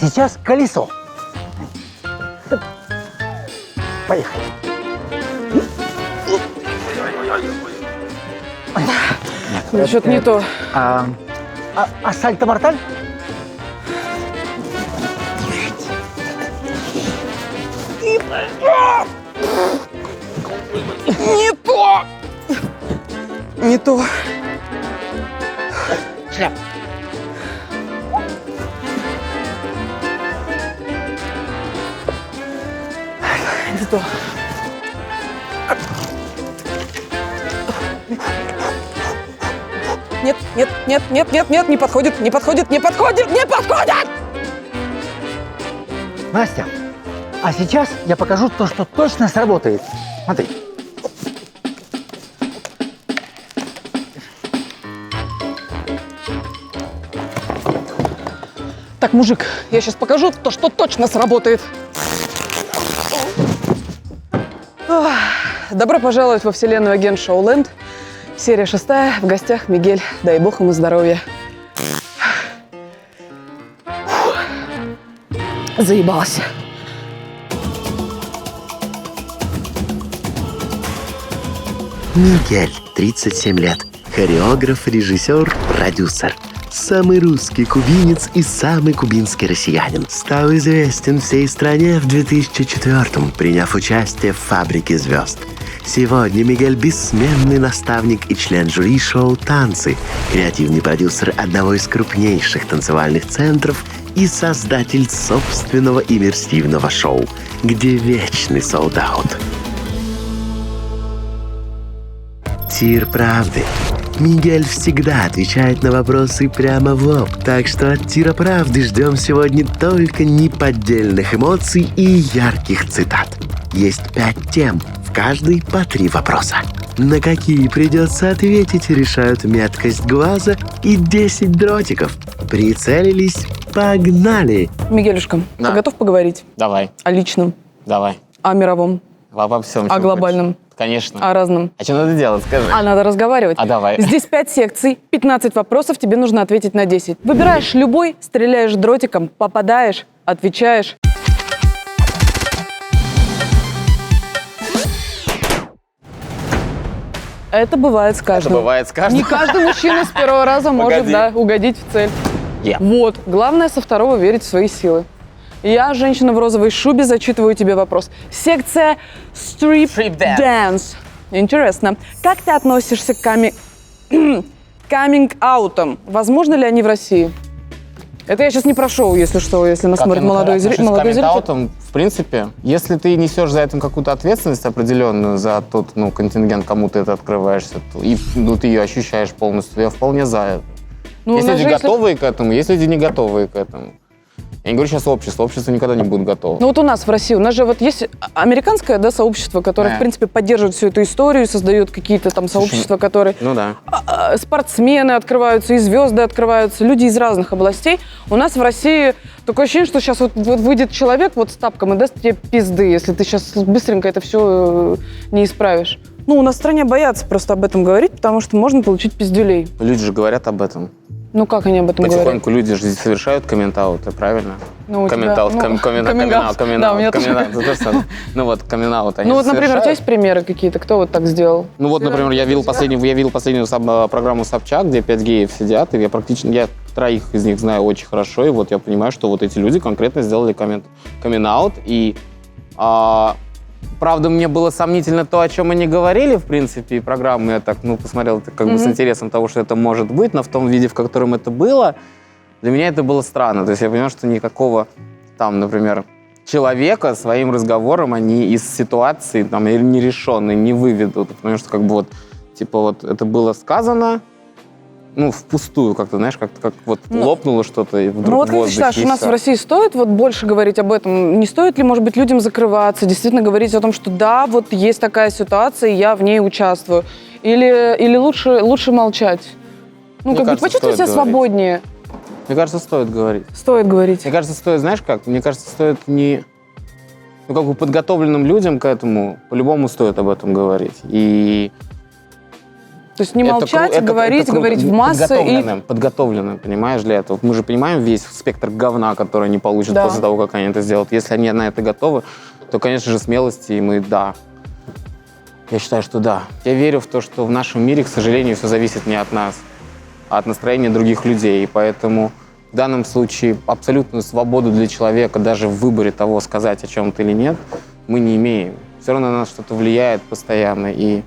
сейчас колесо. Поехали. Что-то не то. А сальто-морталь? Не то! Не то. Шляп. Не то. Нет, нет, нет, нет, нет, нет, не подходит, не подходит, не подходит, не подходит! Настя, а сейчас я покажу то, что точно сработает. Смотри. Так, мужик, я сейчас покажу то, что точно сработает. Ох, добро пожаловать во вселенную Агент Шоуленд. Серия 6. В гостях Мигель. Дай бог ему здоровья. Заебалась. Мигель, 37 лет. Хореограф, режиссер, продюсер. Самый русский кубинец и самый кубинский россиянин. Стал известен всей стране в 2004-м, приняв участие в «Фабрике звезд». Сегодня Мигель – бессменный наставник и член жюри шоу «Танцы», креативный продюсер одного из крупнейших танцевальных центров и создатель собственного иммерсивного шоу, где вечный солд-аут. Тир правды. Мигель всегда отвечает на вопросы прямо в лоб, так что от Тира правды ждем сегодня только неподдельных эмоций и ярких цитат. Есть 5 тем, в каждой по 3 вопроса. На какие придется ответить, решают меткость глаза и 10 дротиков. Прицелились, погнали! Мигелюшка, Да. ты готов поговорить? Давай, О личном, давай. о мировом, Обо всем. о глобальном, Конечно. о разном. А что надо делать, скажи? А надо разговаривать. А давай. Здесь 5 секций, 15 вопросов, тебе нужно ответить на 10. Выбираешь любой, стреляешь дротиком, попадаешь, отвечаешь. Это бывает с каждым. Это бывает с каждым. Не каждый мужчина с первого раза может, Погоди. да, угодить в цель. Вот. Главное со второго верить в свои силы. Я, женщина в розовой шубе, зачитываю тебе вопрос. Секция Strip Strip dance. Dance. Интересно. Как ты относишься к каминг-аутам? Возможно ли они в России? Это я сейчас не про шоу, если что, если нас смотрит молодой зритель. Каминг-аутом, в принципе, если ты несешь за этим какую-то ответственность определенную, за тот контингент, кому ты это открываешься, и ты ее ощущаешь полностью, я вполне за это. Ну, Есть у нас люди же, если- готовые к этому, есть люди не готовые к этому. Я не говорю сейчас общество никогда не будет готово. Ну вот у нас в России, у нас же вот есть американское, да, сообщество, которое, в принципе, поддерживает всю эту историю, создает какие-то там сообщества, которые... Ну да. Спортсмены открываются, и звезды открываются, люди из разных областей. У нас в России такое ощущение, что сейчас вот выйдет человек вот с тапком и даст тебе пизды, если ты сейчас быстренько это все не исправишь. Ну, у нас в стране боятся просто об этом говорить, потому что можно получить пиздюлей. Люди же говорят об этом. Ну, как они об этом говорят? Потихоньку люди же совершают коммент-ауты, правильно? Ну, у тебя- Коммент-аут, ну, коммент-аут, да, у меня тоже. Ну вот, камин-аут они Ну, вот, например, у тебя совершают. есть примеры какие-то? Кто вот так сделал? Ну вот, например, я видел последнюю программу Собчак, где 5 геев сидят, и я 3 из них знаю очень хорошо, и вот я понимаю, что вот эти люди конкретно сделали камин-аут, и правда, мне было сомнительно то, о чем они говорили, в принципе, и программу я так, посмотрел это как бы с интересом того, что это может быть, но в том виде, в котором это было, для меня это было странно. То есть я понял, что никакого там, например, человека своим разговором они из ситуации там нерешенной не выведут, потому что как бы вот, типа вот это было сказано, впустую как-то, знаешь, как лопнуло что-то и вдруг Ну вот в как ты воздухе, считаешь, и у нас всё. в России стоит вот больше говорить об этом? Не стоит ли, может быть, людям закрываться, действительно говорить о том, что да, вот есть такая ситуация, и я в ней участвую? Или лучше молчать? Мне Как бы кажется, почувствуй себя стоит говорить. свободнее. Мне кажется, стоит говорить. Стоит говорить. Мне кажется, стоит, знаешь как? Мне кажется, стоит не... как бы подготовленным людям к этому по-любому стоит об этом говорить. И То есть не молчать, говорить в массы и... Подготовленным, понимаешь, для этого. Мы же понимаем весь спектр говна, который они получат Да. после того, как они это сделают. Если они на это готовы, то, конечно же, смелости, и мы, да. Я считаю, что да. Я верю в то, что в нашем мире, к сожалению, все зависит не от нас, а от настроения других людей. И поэтому в данном случае абсолютную свободу для человека даже в выборе того, сказать о чем-то или нет, мы не имеем. Все равно на нас что-то влияет постоянно. И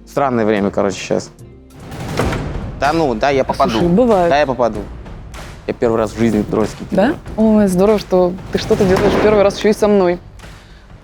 странное время, короче, сейчас. Да, я попаду. Слушай, бывает. Да, я попаду. Я первый раз в жизни дротики Да? Ой, здорово, что ты что-то делаешь первый раз еще и со мной.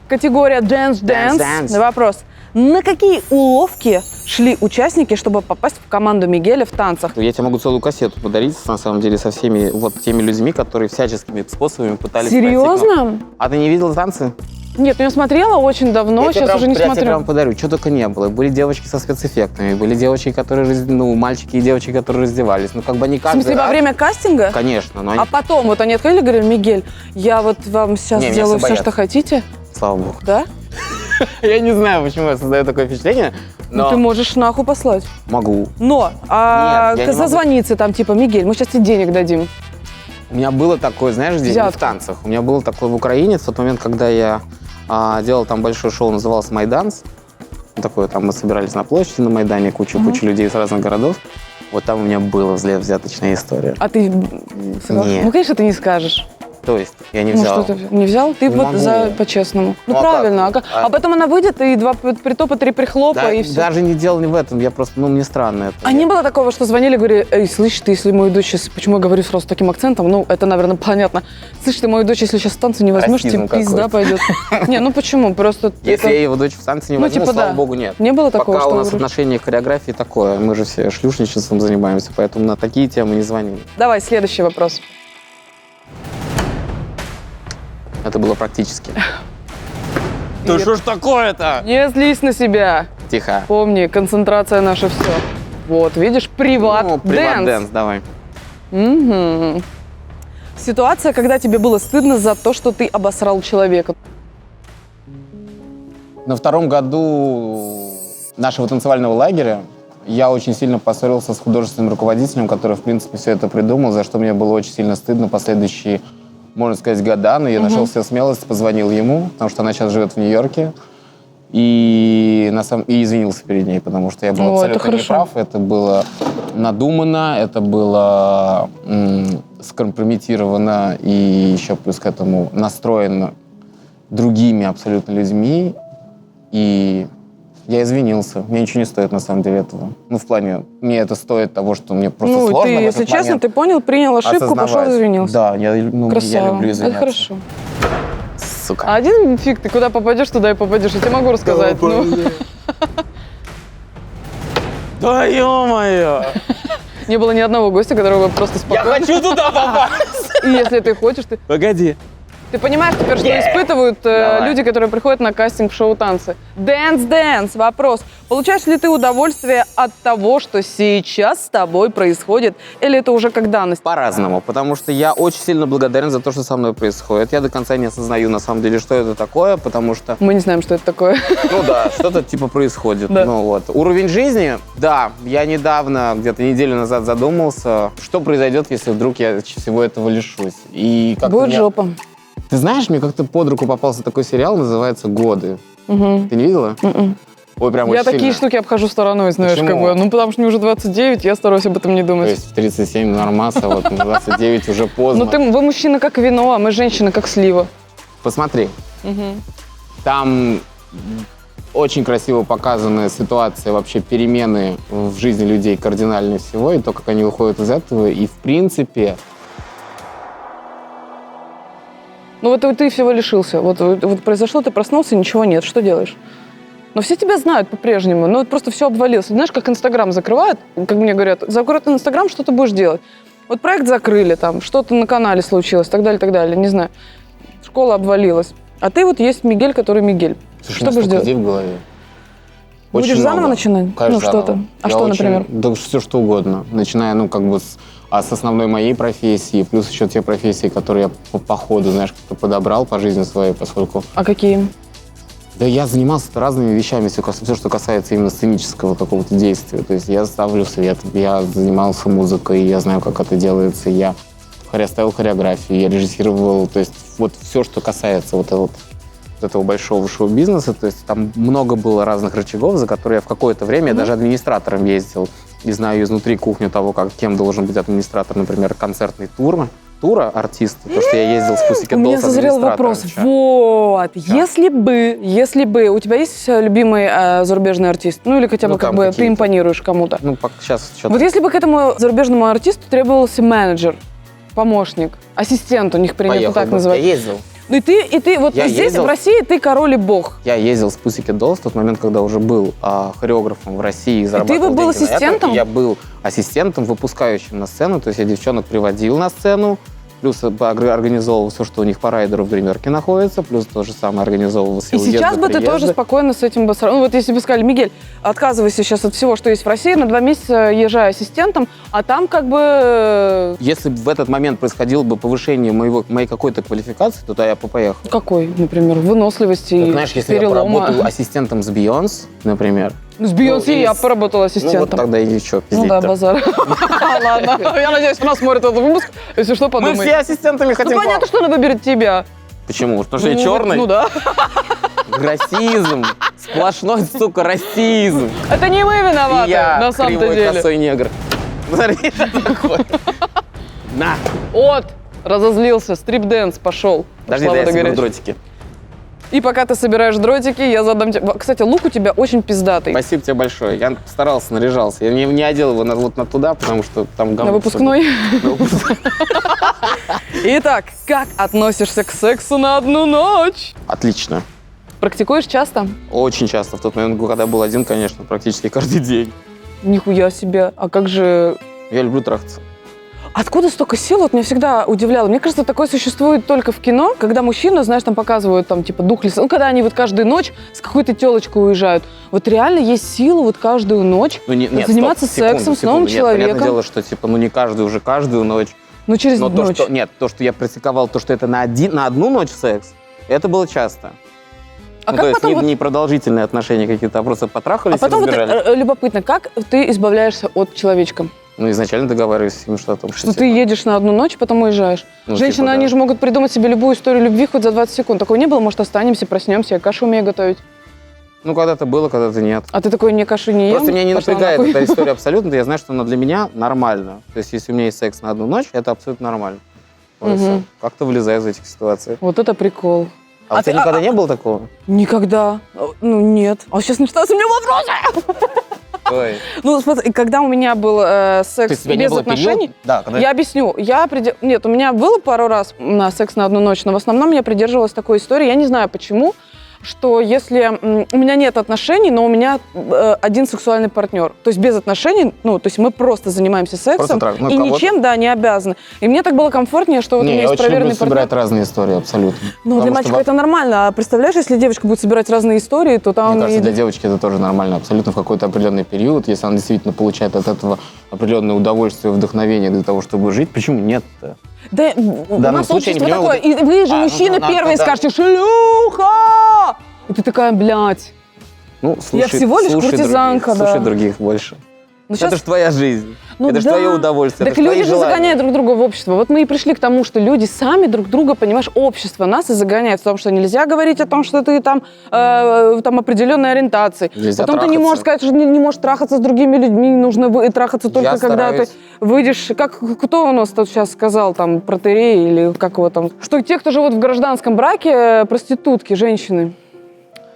Категория Dance Dance. Вопрос. На какие уловки шли участники, чтобы попасть в команду Мигеля в танцах? Я тебе могу целую кассету подарить, на самом деле, со всеми вот теми людьми, которые всяческими способами пытались пройти к нам. Серьезно? А ты не видела танцы? Нет, ну я смотрела очень давно, Я тебе сейчас уже не я тебе смотрю. прям подарю, что только не было. Были девочки со спецэффектами, были девочки, которые, мальчики и девочки, которые раздевались. Ну, как бы не В каждый смысле, во раз. время кастинга? Конечно, но они, А потом вот они отходили и говорили: Мигель, я вот вам сейчас Не, меня сделаю все все, боятся. что хотите. слава богу. Да? Я не знаю, почему я создаю такое впечатление, Ну, но ты можешь нахуй послать. могу. Но, Нет, я не могу. зазвониться там, типа, Мигель, мы сейчас тебе денег дадим. У меня было такое, знаешь, здесь не в Взятка. танцах. У меня было такое в Украине в тот момент, когда я делал там большое шоу, называлось «Майданс». Такое, там мы собирались на площади на Майдане, куча людей из разных городов. Вот там у меня была взяточная история. А ты согласен? Нет. Ну, конечно, ты не скажешь. То есть я не Ну, взял. что ты не взял? Ты Не вот могу. за по-честному. Ну, Ну, а правильно. как? А потом она выйдет, и два притопа, три прихлопа, Да, и все. даже не дело не в этом, я просто, мне странно это. А не было такого, что звонили и говорили: эй, слышь, ты, если мою дочь сейчас... Почему я говорю сразу с таким акцентом? Ну, это, наверное, понятно. Слышь, ты мою дочь, если сейчас в танцы не возьмешь, тебе Расизм пизда пойдет. Не, ну почему? Просто... Если это- я его дочь в танцы не Ну, возьму, типа, слава да. богу, нет. Не было такого, Пока что у нас вы- отношения к хореографии такое, мы же все шлюшничеством занимаемся, поэтому на такие темы не звонили. Давай, следующий вопрос. Это было практически. Да что ж такое-то? Не злись на себя. Тихо. Помни, концентрация наша все. Вот, видишь, приват Ну, приват дэнс. дэнс, давай. Мгм. Ситуация, когда тебе было стыдно за то, что ты обосрал человека. На втором году нашего танцевального лагеря я очень сильно поссорился с художественным руководителем, который, в принципе, все это придумал, за что мне было очень сильно стыдно последующие, можно сказать, года. Но я нашел в себе смелость, позвонил ему, потому что она сейчас живет в Нью-Йорке, и извинился перед ней, потому что я был О, это абсолютно хорошо. неправ. Это было надумано, это было скомпрометировано и еще плюс к этому настроено другими абсолютно людьми. И я извинился. Мне ничего не стоит, на самом деле, этого. Ну, в плане, мне это стоит того, что мне просто Ну, сложно ты, в если этот честно, момент ты понял, принял ошибку, пошел осознавать. извинился. Да, я люблю Красава. извиняться. Это хорошо. Сука. А один фиг, ты куда попадешь, туда и попадешь. Я тебе могу рассказать. Ну, Да ё-моё! не было ни одного гостя, которого бы просто Я спокойно... хочу туда попасть! И если ты хочешь, ты... Погоди. Ты понимаешь теперь, что испытывают Давай. люди, которые приходят на кастинг в шоу «Танцы»? Дэнс. Вопрос. Получаешь ли ты удовольствие от того, что сейчас с тобой происходит? Или это уже как данность? По-разному, потому что я очень сильно благодарен за то, что со мной происходит. Я до конца не осознаю, на самом деле, что это такое, потому что, Мы не знаем, что это такое. ну да, что-то типа происходит. Да. Ну вот. Уровень жизни, да, я недавно, где-то неделю назад задумался, что произойдет, если вдруг я всего этого лишусь. И как-то Будет мне- жопа. Ты знаешь, мне как-то под руку попался такой сериал, называется «Годы». Мгм. Ты не видела? Мгм. Ой, прям Я очень такие сильно. штуки обхожу стороной, знаешь, Почему? как бы. Ну, потому что мне уже 29, я стараюсь об этом не То думать. есть в 37 нормаса, вот в 29 уже поздно. Ну, вы мужчина как вино, а мы женщины как слива. Посмотри, Мгм. там очень красиво показана ситуация, вообще перемены в жизни людей кардинальные всего, и то, как они выходят из этого. И, в принципе, Ну, вот ты всего лишился. Вот произошло, ты проснулся, ничего нет. Что делаешь? Но все тебя знают по-прежнему. Ну, вот просто все обвалилось. Знаешь, как Инстаграм закрывают, как мне говорят, закроют Инстаграм, что ты будешь делать? Вот проект закрыли, там, что-то на канале случилось, так далее, не знаю. Школа обвалилась. А ты вот есть Мигель, который Мигель. слушай, Что будешь настолько делать? идей в голове. Будешь Очень заново много. начинать? Конечно, Ну, что-то. заново. А Я что, очень- например? Да все что угодно. Начиная, с основной моей профессии, плюс еще те профессии, которые я по ходу, знаешь, как-то подобрал по жизни своей, поскольку А какие? Да я занимался разными вещами, все, что касается именно сценического какого-то действия. То есть я ставлю свет, я занимался музыкой, я знаю, как это делается, я ставил хореографию, я режиссировал. То есть вот все, что касается вот этого большого шоу-бизнеса, то есть там много было разных рычагов, за которые я в какое-то время, я даже администратором ездил, и знаю изнутри кухню того, кем должен быть администратор, например, концертный тура артиста, то, что я ездил с Pussycat Dolls. У меня созрел вопрос. Вот, если бы, у тебя есть любимый зарубежный артист? Ну или хотя бы как бы ты импонируешь кому-то? Ну, сейчас что-то... Вот если бы к этому зарубежному артисту требовался менеджер, помощник, ассистент, у них принято так называть. Я ездил. Ну и ты вот Я здесь, ездил. в России, ты король и бог. Я ездил с Pussycat Dolls в тот момент, когда уже был хореографом в России. Ты был ассистентом? Я был ассистентом, выпускающим на сцену. То есть я девчонок приводил на сцену, плюс организовывал все, что у них по райдеру в гримерке находится, плюс то же самое организовывал все И уезды, сейчас бы ты приезды. тоже спокойно с этим бы... Ну вот если бы сказали, Мигель, отказывайся сейчас от всего, что есть в России, на 2 месяца езжай ассистентом, а там как бы... Если бы в этот момент происходило бы повышение моей какой-то квалификации, то я бы поехал. Какой, например, выносливости, Так, знаешь, если я перелома? поработал ассистентом с Бейонс, например, С Бейонсе ну, я и- поработала ну ассистентом. вот тогда и ничего, Ну да, пиздить-то. базар. Ладно, я надеюсь, она смотрит этот выпуск. Если что, Мы подумай. все ассистентами Ну хотим. понятно, что она выберет тебя. Почему? Потому что я Ну, черный? Ну да. Расизм. Сплошной, сука, расизм. Это не мы И виноваты, я на самом-то кривой деле. косой негр. Смотри, что такое. На. Разозлился, стрип-дэнс пошел. Подожди, Пошла да я вода соберу горячая. дротики. И пока ты собираешь дротики, я задам тебе... Кстати, лук у тебя очень пиздатый. Спасибо тебе большое. Я старался, наряжался. Я не одел его вот на туда, потому что там говно. На выпускной. На выпускной. Итак, как относишься к сексу на одну ночь? Отлично. Практикуешь часто? Очень часто. В тот момент, когда был один, конечно, практически каждый день. Нихуя себе. А как же... Я люблю трахаться. Откуда столько сил? Вот меня всегда удивляло. Мне кажется, такое существует только в кино, когда мужчина, знаешь, там показывают, там, типа, дух леса. Ну, когда они вот каждую ночь с какой-то телочкой уезжают. Вот реально есть сила вот каждую ночь Нет, заниматься стоп, секунду, сексом с новым секунду. Нет, человеком. понятное дело, что, типа, не каждую уже каждую ночь. Ну, через Но ночь. то, что я практиковал, то, что это на одну ночь секс, это было часто. А Ну, как то есть потом вот- не продолжительные отношения какие-то, а просто потрахались А потом и вот разбежали. любопытно, как ты избавляешься от человечка? Ну, изначально договариваюсь с ним, что о том, Что ты едешь на одну ночь, потом уезжаешь. Ну, Женщины, типа, они да. же могут придумать себе любую историю любви хоть за 20 секунд. Такого не было? Может, останемся, проснемся, я кашу умею готовить. Ну, когда-то было, когда-то нет. А ты такой, не каши не ем? Просто меня не пошла напрягает нахуй. эта история абсолютно. Я знаю, что она для меня нормальна. То есть, если у меня есть секс на одну ночь, это абсолютно нормально. Вот и Мгм. всё. Как-то вылезаю из этих ситуаций. Вот это прикол. А у тебя никогда не было такого? Никогда. Ну, нет. А сейчас начинаются у меня вопросы. Ой. Ну, смотри, когда у меня был То секс есть у тебя не без было отношений, период? Да, когда... я объясню. Нет, у меня было пару раз на секс на одну ночь, но в основном я придерживалась такой истории. Я не знаю почему, что если у меня нет отношений, но у меня один сексуальный партнер, то есть без отношений, ну, то есть мы просто занимаемся сексом трах. Ну, и кого-то- ничем, да, не обязаны. И мне так было комфортнее, что вот у Не, меня я есть очень люблю проверенный партнер. собирать разные истории, абсолютно. Ну, Потому для что мальчика это нормально. А представляешь, если девочка будет собирать разные истории, то там... Мне кажется, и- для девочки это тоже нормально, абсолютно в какой-то определенный период, если она действительно получает от этого определенное удовольствие, вдохновение для того, чтобы жить. Почему нет-то? Да, у данном нас случае общество я не такое. понимаю, И вы же, ну, мужчины, да, первые да. скажете «шлюха!» И ты такая, блядь. Ну, слушай, всего лишь слушай куртизанка, других, да. слушай других больше. Ну, Это щас- же твоя жизнь. Ну это же да. твое удовольствие. Так это ж твои люди же желания. загоняют друг друга в общество. Вот мы и пришли к тому, что люди сами друг друга, понимаешь, общество нас и загоняет в том, что нельзя говорить о том, что ты там определенной ориентации. Нельзя Потом ты не трахаться. можешь сказать, что не можешь трахаться с другими людьми, нужно трахаться только Я когда стараюсь. ты выйдешь. Как кто у нас тут сейчас сказал, там, протерей или как его там? Что те, кто живут в гражданском браке, проститутки, женщины.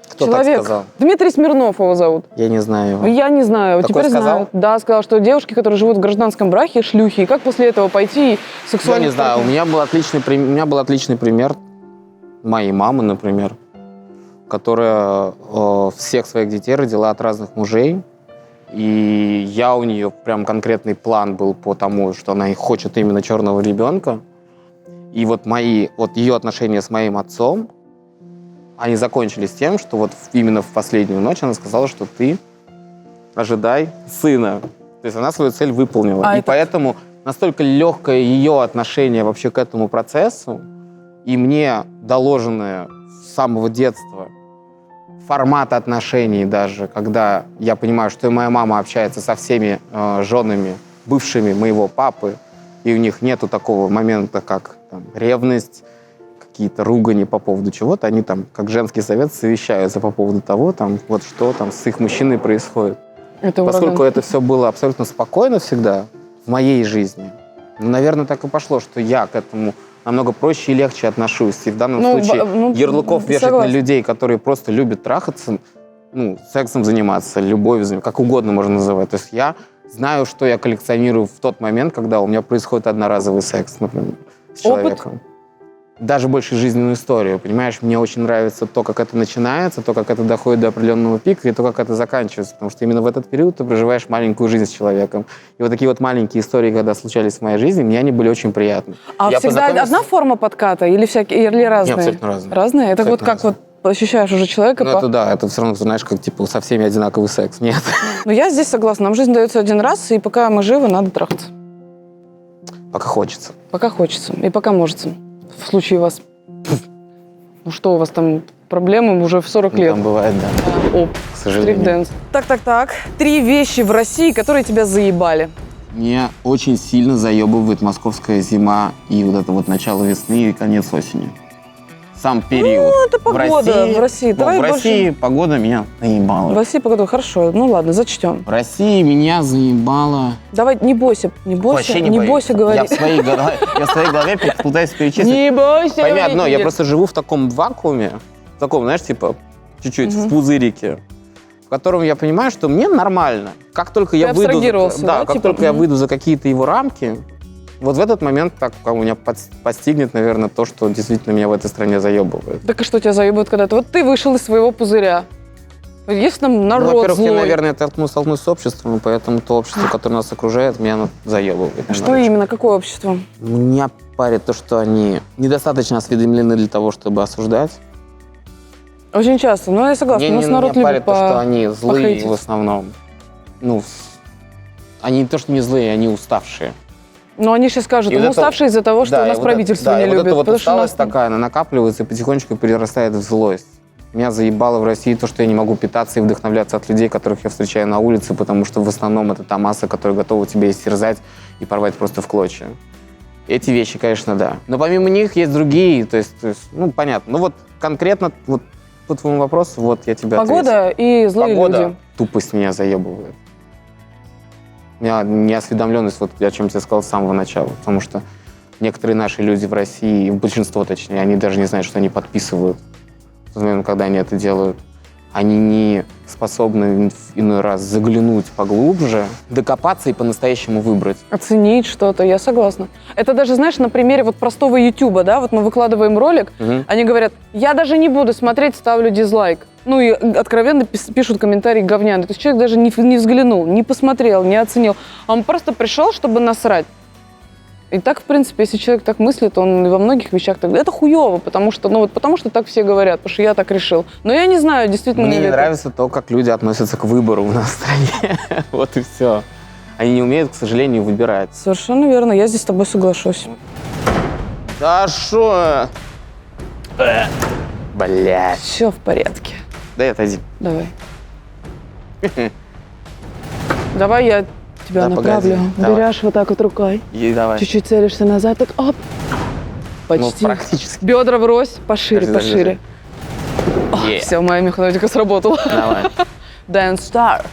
Кто Человек. так сказал? Дмитрий Смирнов его зовут. Я не знаю его. Я не знаю, Такое теперь сказал? знаю. Да, сказал, что девушки, которые живут в гражданском браке, шлюхи. И как после этого пойти и Я сексуально... не знаю, у меня был отличный пример моей мамы, например, которая всех своих детей родила от разных мужей. И я у нее прям конкретный план был по тому, что она хочет именно черного ребенка. И вот ее отношения с моим отцом, они закончились тем, что вот именно в последнюю ночь она сказала, что ты ожидай сына. То есть она свою цель выполнила. А И это- поэтому настолько легкое ее отношение вообще к этому процессу, и мне доложенное с самого детства формат отношений даже, когда я понимаю, что и моя мама общается со всеми женами, бывшими моего папы, и у них нету такого момента, как там, ревность, какие-то ругани по поводу чего-то, они там, как женский совет, совещаются по поводу того, там, вот что там с их мужчиной происходит. Это Поскольку ураган. это все было абсолютно спокойно всегда в моей жизни, ну, наверное, так и пошло, что я к этому намного проще и легче отношусь. И в данном случае ярлыков вешать согласна. на людей, которые просто любят трахаться, ну, сексом заниматься, любовью заниматься, как угодно можно называть. То есть я знаю, что я коллекционирую в тот момент, когда у меня происходит одноразовый секс, например, с человеком. Даже больше жизненную историю, понимаешь? Мне очень нравится то, как это начинается, то, как это доходит до определенного пика, и то, как это заканчивается. Потому что именно в этот период ты проживаешь маленькую жизнь с человеком. И вот такие вот маленькие истории, когда случались в моей жизни, мне они были очень приятны. А Я всегда познакомился- одна форма подката или всякие, или разные? Не, абсолютно разные. Разные? Это вот Абсолютно как вот ощущаешь уже человека? Ну, это да, это все равно, знаешь, как типа со всеми одинаковый секс. Нет. Ну, я здесь согласна. Нам жизнь дается один раз, и пока мы живы, надо трахаться. Пока хочется. Пока хочется. И пока может. В случае вас. Ну что, у вас там проблемы уже в 40 Ну, лет? там бывает, да, Оп, к сожалению. стрит-дэнс. Так. 3 вещи в России, которые тебя заебали. Меня очень сильно заебывает московская зима и вот это вот начало весны и конец осени. Сам период. Ну, это погода в России. Ну, Давай в больше- России погода меня наебала. В России погода хорошо. Ну ладно, зачтем. В России меня заебало. Давай, не бойся, не бойся, не боюсь. бойся говорить. Я в своей голове пытаюсь перечислить. Не бойся Пойми говорить. одно, я Нет. просто живу в таком вакууме, в таком, знаешь, типа, чуть-чуть в пузырике, в котором я понимаю, что мне нормально. Как только я выйду, абстрагировался, да, как типа, только я выйду за какие-то его рамки, вот в этот момент так у меня постигнет, наверное, то, что действительно меня в этой стране заебывает. Так и что тебя заебывает когда-то? Вот ты вышел из своего пузыря. Есть там Ну, народ во-первых, злой. я, наверное, столкнусь с обществом, и поэтому то общество, которое нас окружает, меня заебывает. Что немножечко. именно? Какое общество? Меня парит то, что они недостаточно осведомлены для того, чтобы осуждать. Очень часто. Ну, я согласна. У нас народ Меня любит парит то, что они злые похейтить. в основном. Ну, они не то, что не злые, они уставшие. Но они сейчас скажут, И мы вот это- уставшие из-за того, что Да, у и нас вот правительство это, да, не и вот любит. эта вот потому что у нас усталость такая, она накапливается и потихонечку перерастает в злость. Меня заебало в России то, что я не могу питаться и вдохновляться от людей, которых я встречаю на улице, потому что в основном это та масса, которая готова тебя истерзать и порвать просто в клочья. Эти вещи, конечно, да. Но помимо них есть другие, то есть, ну, понятно. Ну вот конкретно, вот по твоему вопросу, вот я тебе ответил. Погода и злые Погода, люди. тупость меня заебывает. У меня неосведомленность, вот о чем я сказал с самого начала, потому что некоторые наши люди в России, большинство точнее, они даже не знают, что они подписывают в тот момент, когда они это делают. Они не способны иной раз заглянуть поглубже, докопаться и по-настоящему выбрать. Оценить что-то, я согласна. Это даже, знаешь, на примере вот простого Ютуба, да, вот мы выкладываем ролик, Мгм. они говорят, я даже не буду смотреть, ставлю дизлайк. Ну и откровенно пишут комментарии говняные. То есть человек даже не взглянул, не посмотрел, не оценил. А он просто пришел, чтобы насрать. И так, в принципе, если человек так мыслит, он и во многих вещах так... Это хуево, потому что, ну вот потому что так все говорят, потому что я так решил. Но я не знаю, действительно Мне ли не это. нравится то, как люди относятся к выбору у нас в стране. Вот и все. Они не умеют, к сожалению, выбирать. Совершенно верно, я здесь с тобой соглашусь. Да шо? Блять. Все в порядке. Дай отойди. Давай. Давай я тебя Да, направлю. погоди, давай. Берешь вот так вот рукой. И давай. Чуть-чуть целишься назад, так оп. Ну, Почти. практически. Бедра врозь, пошире, Подожди, пошире. Е. Все, моя механотика сработала. Давай. Dance Star.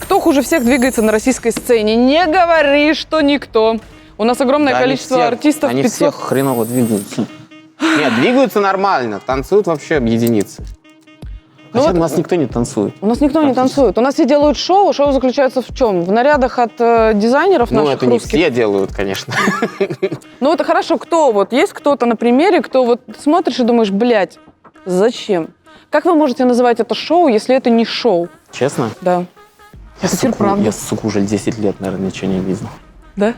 Кто хуже всех двигается на российской сцене? Не говори, что никто. У нас огромное Да, они количество все- артистов. Они 500. все хреново двигаются. Нет, двигаются нормально, танцуют вообще единицы. Ну Хотя вот- у нас никто не танцует. У нас никто не танцует. У нас все делают шоу. Шоу заключается в чем? В нарядах от дизайнеров Ну, наших это не русских. все делают, конечно. Ну, это хорошо, кто вот, есть кто-то на примере, кто вот смотришь и думаешь, блядь, зачем? Как вы можете называть это шоу, если это не шоу? Честно? Да. Я, Теперь сука, правда. я, сука, уже 10 лет, наверное, ничего не видел. Да?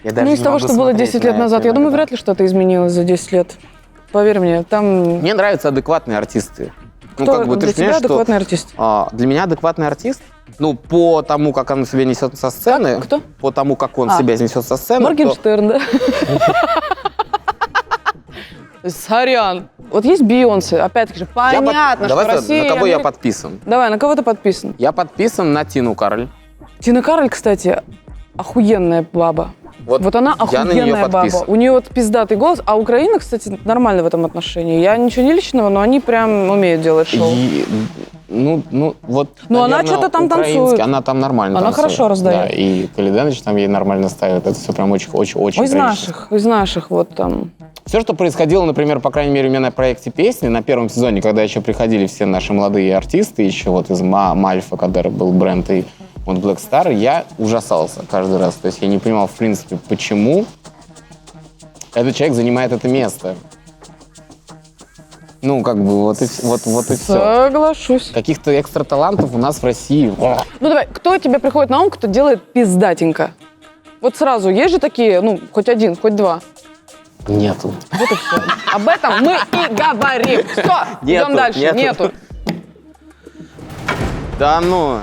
Я даже Ну, из не того, могу что было смотреть 10 на лет это назад, я думаю, иногда. вряд ли что-то изменилось за 10 лет. Поверь мне, там... Мне нравятся адекватные артисты. Ну, Кто как бы для ты тебя понимаешь, что адекватный артист? для меня адекватный артист, ну, по тому, как он себя несет со сцены, Кто? по тому, как он А. себя несет со сцены, то- Моргенштерн, да? Сорян. Вот есть Бейонсе, опять-таки же, понятно, что Давай, Россия... на кого я Америка- подписан? Давай, на кого ты подписан? Я подписан на Тину Кароль. Тина Кароль, кстати, охуенная баба. Вот она я на нее охуенная баба. подписан. У нее вот пиздатый голос, а Украина, кстати, нормально в этом отношении. Я ничего не личного, но они прям умеют делать шоу. Вот, Ну, она наверное, что-то там украинский, танцует. Она там нормально Она танцует. хорошо раздает. Да, и Калиденович там ей нормально ставит. Это все прям очень-очень Из наших вот там. Все, что происходило, например, по крайней мере, у меня на проекте «Песни», на первом сезоне, когда еще приходили все наши молодые артисты, еще вот из Мальфа, когда был бренд, и вот Black Star, я ужасался каждый раз. То есть я не понимал, в принципе, почему этот человек занимает это место. Ну, как бы, вот и все. Соглашусь. Каких-то экстра талантов у нас в России. Ну давай, кто тебе приходит на ум, кто делает пиздатенько? Вот сразу, есть же такие, ну, хоть один, хоть два. Нету. Вот и все. Об этом мы и говорим. Все, идем дальше. Нету. Да ну,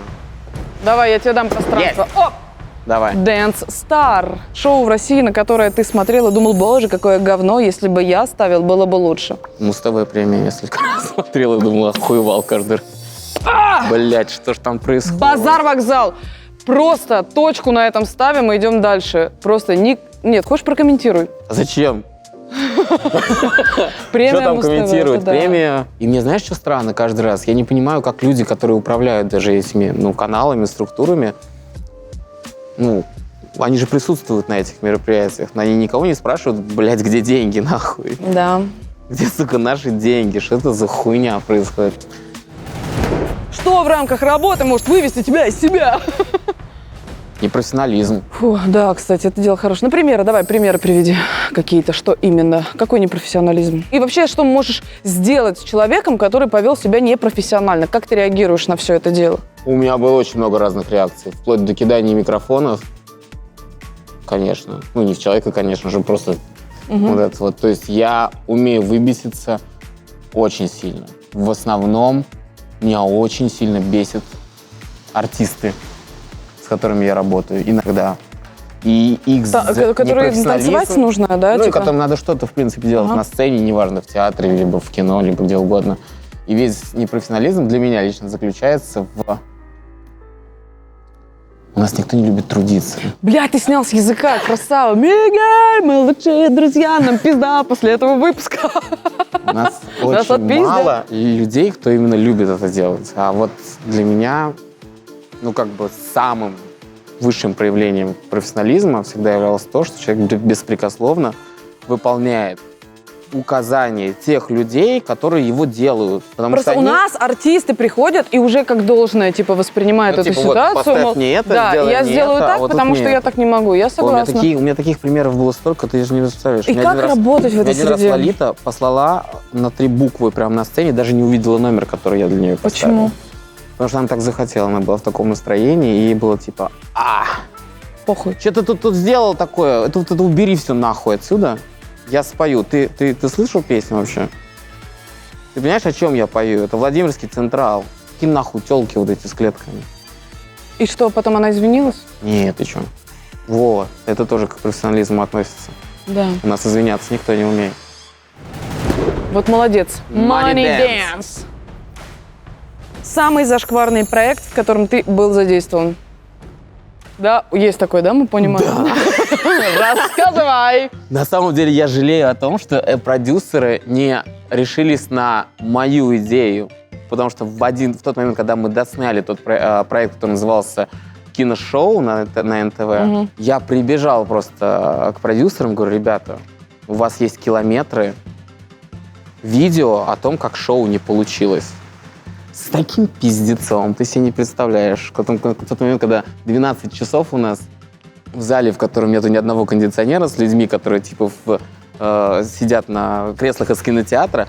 Давай, я тебе дам пространство. Оп! давай. Dance Star. Шоу в России, на которое ты смотрел и думал, боже, какое говно, если бы я ставил, было бы лучше. Муз-ТВ премия несколько раз смотрел и думал, охуевал каждый раз. Блять, что ж там происходит? Базар-вокзал. Просто точку на этом ставим и идем дальше. Просто нет, хочешь прокомментируй? А зачем? Премия Что там Муз-ТВ, комментировать? это да. Премия. И мне, знаешь, что странно каждый раз? Я не понимаю, как люди, которые управляют даже этими, каналами, структурами, они же присутствуют на этих мероприятиях, но они никого не спрашивают, блядь, где деньги, нахуй? Да. Где, сука, наши деньги? Что это за хуйня происходит? Что в рамках работы может вывести тебя из себя? Непрофессионализм. Фу, да, кстати, это дело хорошее. Давай примеры приведи какие-то, что именно, какой непрофессионализм. И вообще, что можешь сделать с человеком, который повел себя непрофессионально? Как ты реагируешь на все это дело? У меня было очень много разных реакций, вплоть до кидания микрофонов, конечно. Ну, не в человека, конечно же, просто вот это вот. То есть я умею выбеситься очень сильно. В основном меня очень сильно бесят артисты, с которыми я работаю иногда. И их Которые танцевать нужно, да? Ну, и типа? которым надо что-то, в принципе, делать на сцене, неважно, в театре, либо в кино, либо где угодно. И весь непрофессионализм для меня лично заключается в... У нас никто не любит трудиться. Бля, ты снял с языка, красава. Мигель, мы лучшие друзья, нам пизда после этого выпуска. У нас Нас очень отпиздят. мало людей, кто именно любит это делать. А вот для меня, самым высшим проявлением профессионализма всегда являлось то, что человек беспрекословно выполняет указания тех людей, которые его делают. Потому Просто что у они... нас артисты приходят и уже как должное, воспринимают эту вот, ситуацию. поставь мол, мне это, да, сделай я мне сделаю это, так, а вот потому тут что нет. я так не могу. Я согласна. У меня таких примеров было столько, ты же не представляешь. И как работать в этой один раз среде? Лолита послала на 3 буквы прямо на сцене, даже не увидела номер, который я для нее поставил. Почему? Потому что она так захотела, она была в таком настроении, и ей было типа, Похуй. что ты тут сделал такое? Это убери все нахуй отсюда. Я спою. Ты слышал песню вообще? Ты понимаешь, о чем я пою? Это Владимирский Централ. Какие нахуй телки вот эти с клетками? И что, потом она извинилась? Нет, ты что? Во, это тоже к профессионализму относится. Да. У нас извиняться никто не умеет. Вот молодец. Money Dance. Самый зашкварный проект, в котором ты был задействован. Да, есть такой, да, мы понимаем? Рассказывай! На самом деле я жалею о том, что продюсеры не решились на мою идею. Потому что в тот момент, когда мы досняли тот проект, который назывался «Киношоу» на НТВ, я прибежал просто к продюсерам, говорю, ребята, у вас есть километры видео о том, как шоу не получилось. С таким пиздецом, ты себе не представляешь. В тот момент, когда 12 часов у нас в зале, в котором нету ни одного кондиционера, с людьми, которые сидят на креслах из кинотеатра,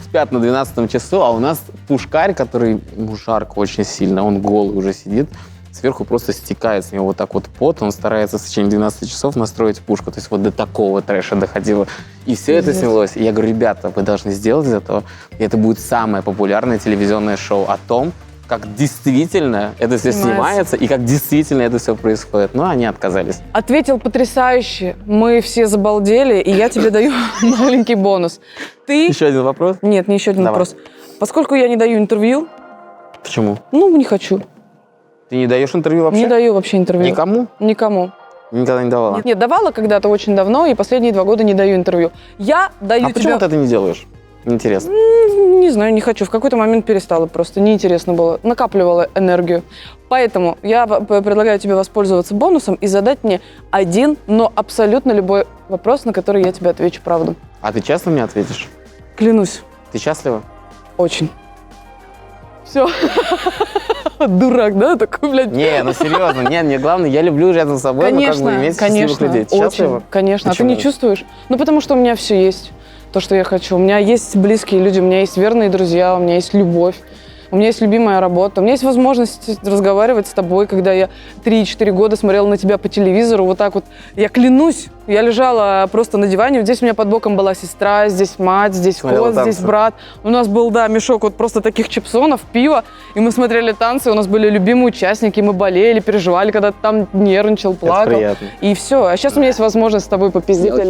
спят на 12 часу, а у нас пушкарь, который, жарко очень сильно, он голый уже сидит, сверху просто стекает с него вот так вот пот, он старается в течение 12 часов настроить пушку. То есть вот до такого трэша доходило. И все это снялось. И я говорю, ребята, вы должны сделать из этого, и это будет самое популярное телевизионное шоу о том, как действительно это все снимается и как действительно это все происходит. Но они отказались. Ответил потрясающе. Мы все забалдели, и я тебе даю маленький бонус. Ты... Еще один вопрос? Нет, не еще один Давай. вопрос. Поскольку я не даю интервью, Почему? ну, не хочу. Ты не даешь интервью вообще? Не даю вообще интервью. Никому? Никому. Никогда не давала? Нет, давала когда-то очень давно, и последние 2 года не даю интервью. Я даю А почему тебе... ты это не делаешь? Интересно. Не знаю, не хочу. В какой-то момент перестала просто. Неинтересно было. Накапливала энергию. Поэтому я предлагаю тебе воспользоваться бонусом и задать мне один, но абсолютно любой вопрос, на который я тебе отвечу правду. А ты честно мне ответишь? Клянусь. Ты счастлива? Очень. Все. Дурак, да? Такой, блядь. Не, ну серьезно. Не, мне главное, я люблю рядом с собой, но как бы иметь счастливых людей. Ты счастлива? Очень, конечно. Почему? А ты не чувствуешь? Ну, потому что у меня все есть. То, что я хочу. У меня есть близкие люди, у меня есть верные друзья, у меня есть любовь, у меня есть любимая работа, у меня есть возможность разговаривать с тобой, когда я 3-4 года смотрела на тебя по телевизору, вот так вот. Я клянусь, я лежала просто на диване, вот здесь у меня под боком была сестра, здесь мать, здесь Смотрела кот, танцы. здесь брат. У нас был, да, мешок вот просто таких чипсонов, пива, и мы смотрели танцы, у нас были любимые участники, мы болели, переживали, когда ты там нервничал, плакал. приятно. И все. А сейчас у меня есть возможность с тобой попиздеть. за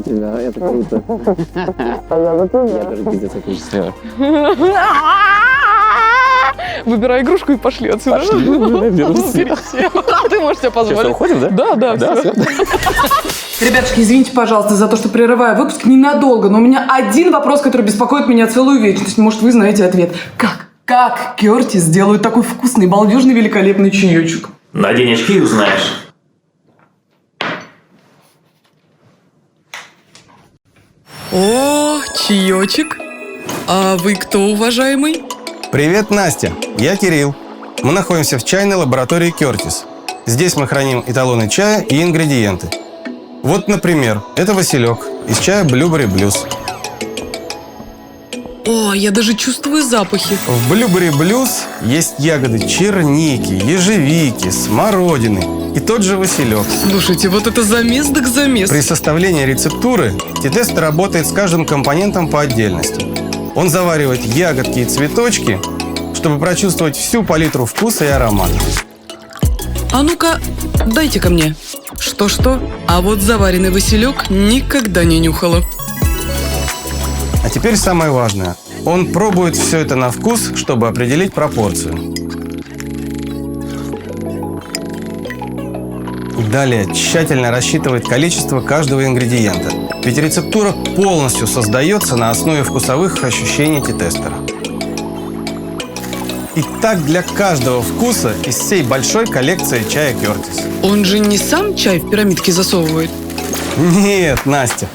тебя, это круто. Я даже пиздец очень счастлива. Выбирай игрушку и пошли отсюда. беру себе. А ты можешь себе Что, позволить. уходим, да? Да, всё. Ребятушки, извините, пожалуйста, за то, что прерываю выпуск ненадолго, но у меня один вопрос, который беспокоит меня целую вечность. Может, вы знаете ответ. Как Кертис делают такой вкусный, балдежный, великолепный чаечек? Надень очки и узнаешь. О, чаечек. А вы кто, уважаемый? Привет, Настя. Я Кирилл. Мы находимся в чайной лаборатории Кертис. Здесь мы храним эталоны чая и ингредиенты. Вот, например, это василек из чая Blueberry Blues. О, я даже чувствую запахи. В Blueberry Blues есть ягоды черники, ежевики, смородины и тот же василек. Слушайте, вот это замес так замес. При составлении рецептуры T-тест работает с каждым компонентом по отдельности. Он заваривает ягодки и цветочки, чтобы прочувствовать всю палитру вкуса и аромата. А ну-ка, дайте ко мне. Что-что? А вот заваренный василек никогда не нюхала. А теперь самое важное. Он пробует все это на вкус, чтобы определить пропорцию. Далее тщательно рассчитывает количество каждого ингредиента. Ведь рецептура полностью создается на основе вкусовых ощущений T-тестера. И так для каждого вкуса из всей большой коллекции чая Кертис. Он же не сам чай в пирамидки засовывает? Нет, Настя.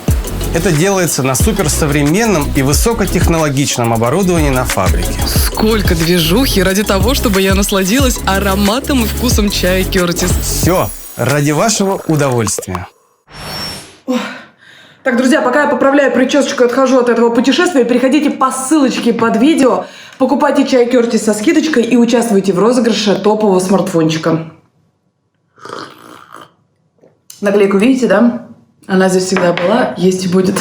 Это делается на суперсовременном и высокотехнологичном оборудовании на фабрике. Сколько движухи ради того, чтобы я насладилась ароматом и вкусом чая Кертис. Все ради вашего удовольствия. Так, друзья, пока я поправляю причесочку и отхожу от этого путешествия, переходите по ссылочке под видео, покупайте чай Кертис со скидочкой и участвуйте в розыгрыше топового смартфончика. Наклейку видите, да? Она здесь всегда была, есть и будет.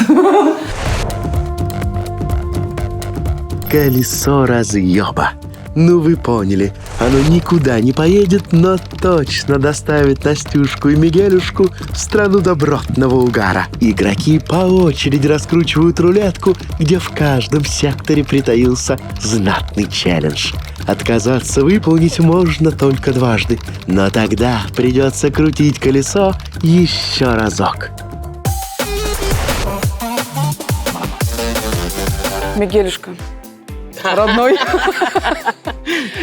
Колесо разъеба. Ну вы поняли, оно никуда не поедет, но точно доставит Настюшку и Мигелюшку в страну добротного угара. Игроки по очереди раскручивают рулетку, где в каждом секторе притаился знатный челлендж. Отказаться выполнить можно только дважды, но тогда придется крутить колесо еще разок. Мигелюшка. Родной.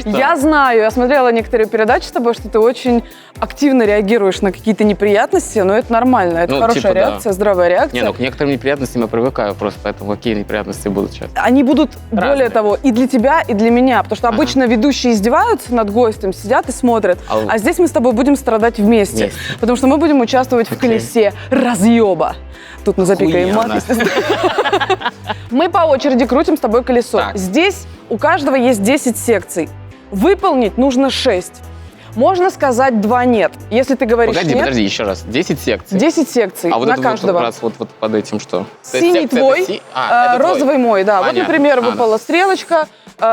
Я знаю, я смотрела некоторые передачи с тобой, что ты очень активно реагируешь на какие-то неприятности, но это нормально, это Ну, хорошая типа, да. реакция, здравая реакция. Не, ну к некоторым неприятностям я привыкаю просто, поэтому какие неприятности будут сейчас? Они будут, Разные. более того, и для тебя, и для меня, потому что обычно ведущие издеваются над гостем, сидят и смотрят, а здесь мы с тобой будем страдать вместе, Вместе. потому что мы будем участвовать в колесе разъеба. Тут мы запикаем мат, Охуенно. естественно. Мы по очереди крутим с тобой колесо. Так. Здесь у каждого есть 10 секций. Выполнить нужно 6. Можно сказать 2 нет. Если ты говоришь Погоди, нет, подожди, еще раз. 10 секций. 10 секций А вот на это каждого. вот, раз вот под этим что? То есть Синий секция твой, это это твой. розовый мой, да. Понятно. Вот, например, выпала стрелочка,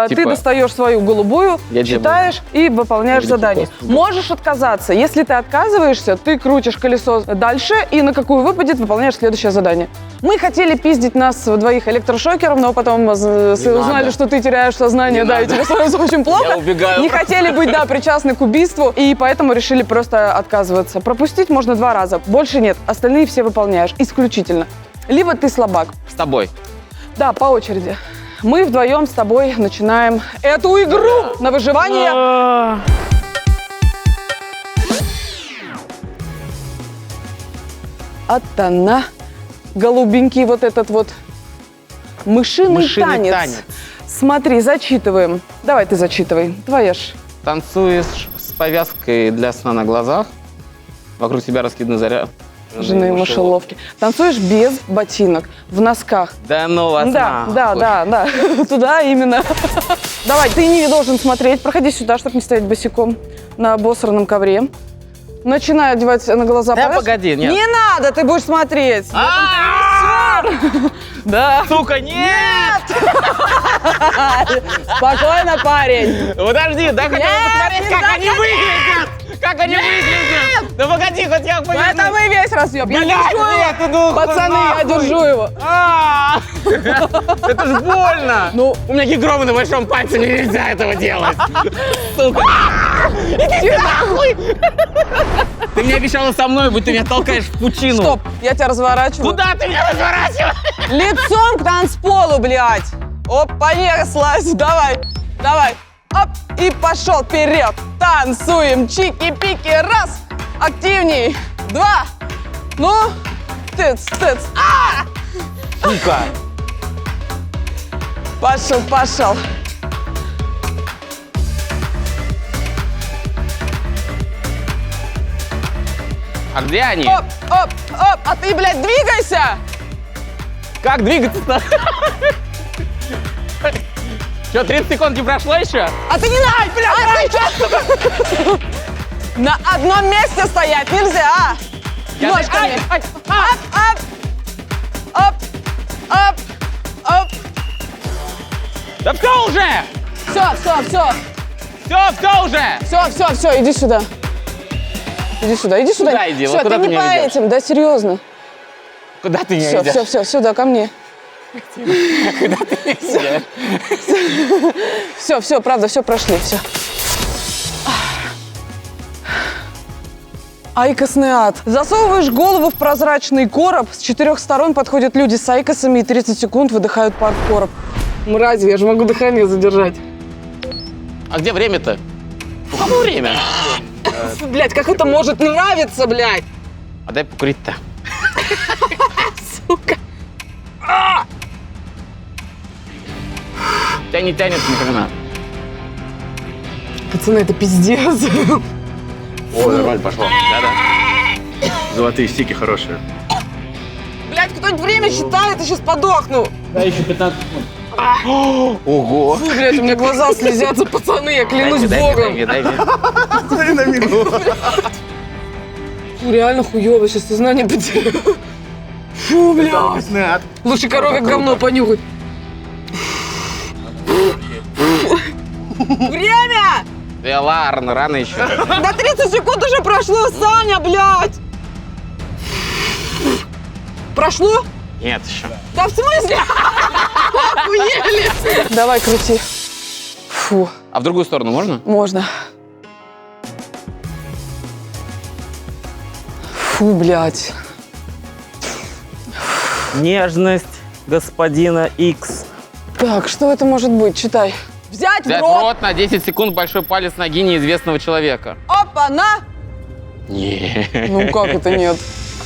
ты Типа, достаешь свою голубую, я читаешь и выполняешь Великий задание. космос. Можешь отказаться. Если ты отказываешься, ты крутишь колесо дальше и на какую выпадет, выполняешь следующее задание. Мы хотели пиздить нас двоих электрошокером, но потом узнали, надо. что ты теряешь сознание, Не да, и надо. тебе становится очень плохо. Я убегаю. Не хотели быть, да, причастны к убийству, и поэтому решили просто отказываться. Пропустить можно 2 раза, больше нет. Остальные все выполняешь исключительно. Либо ты слабак. С тобой. Да, по очереди. Мы вдвоем с тобой начинаем эту игру на выживание. Атана. Голубенький вот этот вот мышиный танец. Смотри, зачитываем. Давай ты зачитывай. Твоя ж. Танцуешь с повязкой для сна на глазах. Вокруг тебя раскиданы заряд. Жены мышеловки. Танцуешь без ботинок, в носках. Да ну вас Да, нахуй. да. Туда именно. Давай, ты не должен смотреть. Проходи сюда, чтобы не стоять босиком на обосранном ковре. Начинай одевать на глаза Да повязку. погоди, нет. Не надо, ты будешь смотреть. Да. Сука, нет! Спокойно, парень. Подожди, дай хотя бы посмотреть, не как так, они выглядят! Как они выглядят! Да погоди, хоть я Ну, это мы весь разъем. Я Блядь, держу нет, его. ну, Пацаны, я нахуй. держу его. Это ж больно! Ну, У меня гигромы на большом пальце, мне нельзя этого делать! Сука! Иди нахуй! Ты мне обещала со мной быть, ты меня толкаешь в пучину. стоп, я тебя разворачиваю. Куда ты меня разворачиваешь? Лицом к танцполу, блядь. Оп, понеслась. Давай. Оп, и пошел вперед. Танцуем. Чики-пики. Раз. Активней. 2. Ну, тыц. Сука! Пошел. А где они? Оп. А ты, блядь, двигайся. Как двигаться-то? Что, 30 секунд не прошло еще? А ты не надо, блядь. На одном месте стоять нельзя. Я- Ножками. Ай, Оп. Да все уже! Все. Все уже! Все, иди сюда. Иди сюда. Куда иди? Все, Вот куда ты ты не меня по ведешь? этим, да, серьезно. Куда ты меня ведешь? Все, сюда, ко мне. Все, правда, все прошли, все. Айкосный ад. Засовываешь голову в прозрачный короб, с 4 сторон подходят люди с айкосами и 30 секунд выдыхают пар в короб. Мрази, я же могу дыхание задержать. А где время-то? Ну, кому время? Блядь, как это может нравиться, блядь? А дай покурить-то. Сука. Тебя не тянет ни хрена. Пацаны, это пиздец. О, нормально пошло. Да-да. Золотые стики хорошие. Блядь, кто-нибудь время считает, я сейчас подохну. Да, еще 15 секунд. Ого! Фу, блядь, у меня глаза слезятся, пацаны, я клянусь Дай богом. мне. Фу, реально хуёво, сейчас сознание потеряю. Фу, блядь. Лучше коровье говно понюхать. Время! Да ладно, рано еще. Да 30 секунд уже прошло, Саня, блядь! Прошло? Нет еще. Да в смысле? Охуели! Давай, крути. Фу, А в другую сторону можно? можно. Фу, блядь. Нежность господина Икс. Так, что это может быть? Читай. Взять Взять в в рот. рот на 10 секунд большой палец ноги неизвестного человека. Опа-на! Не. Ну как это нет?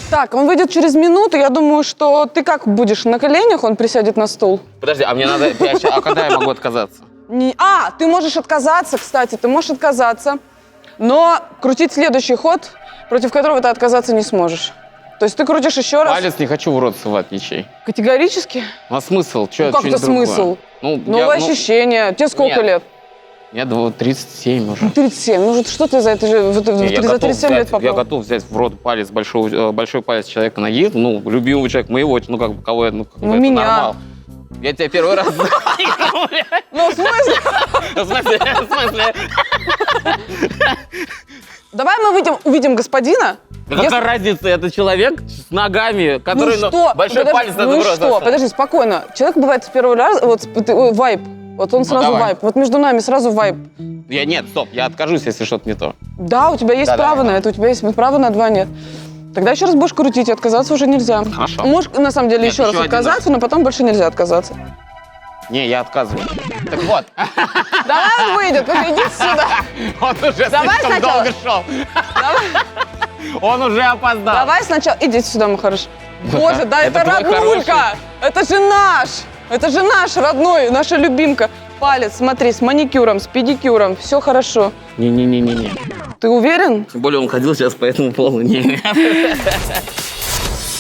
Так, он выйдет через минуту. Я думаю, что ты как будешь? На коленях он присядет на стул? Подожди, а мне надо... А когда я могу отказаться? Ты можешь отказаться, кстати, ты можешь отказаться, но крутить следующий ход, против которого ты отказаться не сможешь. То есть ты крутишь еще раз. Палец не хочу в рот сувать ничей. Категорически? Ну а смысл? Чё, Ну как это что-нибудь другое? смысл? Ну, Новое ощущение. Тебе сколько Нет. лет? Мне 37 уже. 37. Ну что ты за это же за Я 37 лет я попал? готов взять в рот палец, большой палец человека ноги, ну, любимого человека моего, ну, как бы, кого я, ну, как бы, это меня. нормал. Я тебя первый раз знаю. Ну, в смысле? В смысле? Давай мы увидим господина. Да какая разница, это человек с ногами, который Ну что? большой Подожди, палец надо ну в рот что? достать. Подожди, спокойно. Человек бывает с первого раза, вот вайб. Вот он сразу давай. вайб. Вот между нами сразу вайб. Нет, стоп, я откажусь, если что-то не то. Да, у тебя есть Да, право да. на это, у тебя есть право на 2 нет. Тогда еще раз будешь крутить, и отказаться уже нельзя. Хорошо. Можешь, на самом деле, Нет, еще раз еще один отказаться, но потом больше нельзя отказаться. Не, я отказываюсь. Так вот, Давай он выйдет, иди сюда. он уже Давай слишком сначала. долго шел. Он уже опоздал. Давай сначала, иди сюда, мой хороший. Боже, да это твой роднулька! Это же наш! Это же наш родной, наша любимка. Палец, смотри, с маникюром, с педикюром, все хорошо. Не-не-не-не-не. Ты уверен? Тем более он ходил сейчас по этому полу. Не.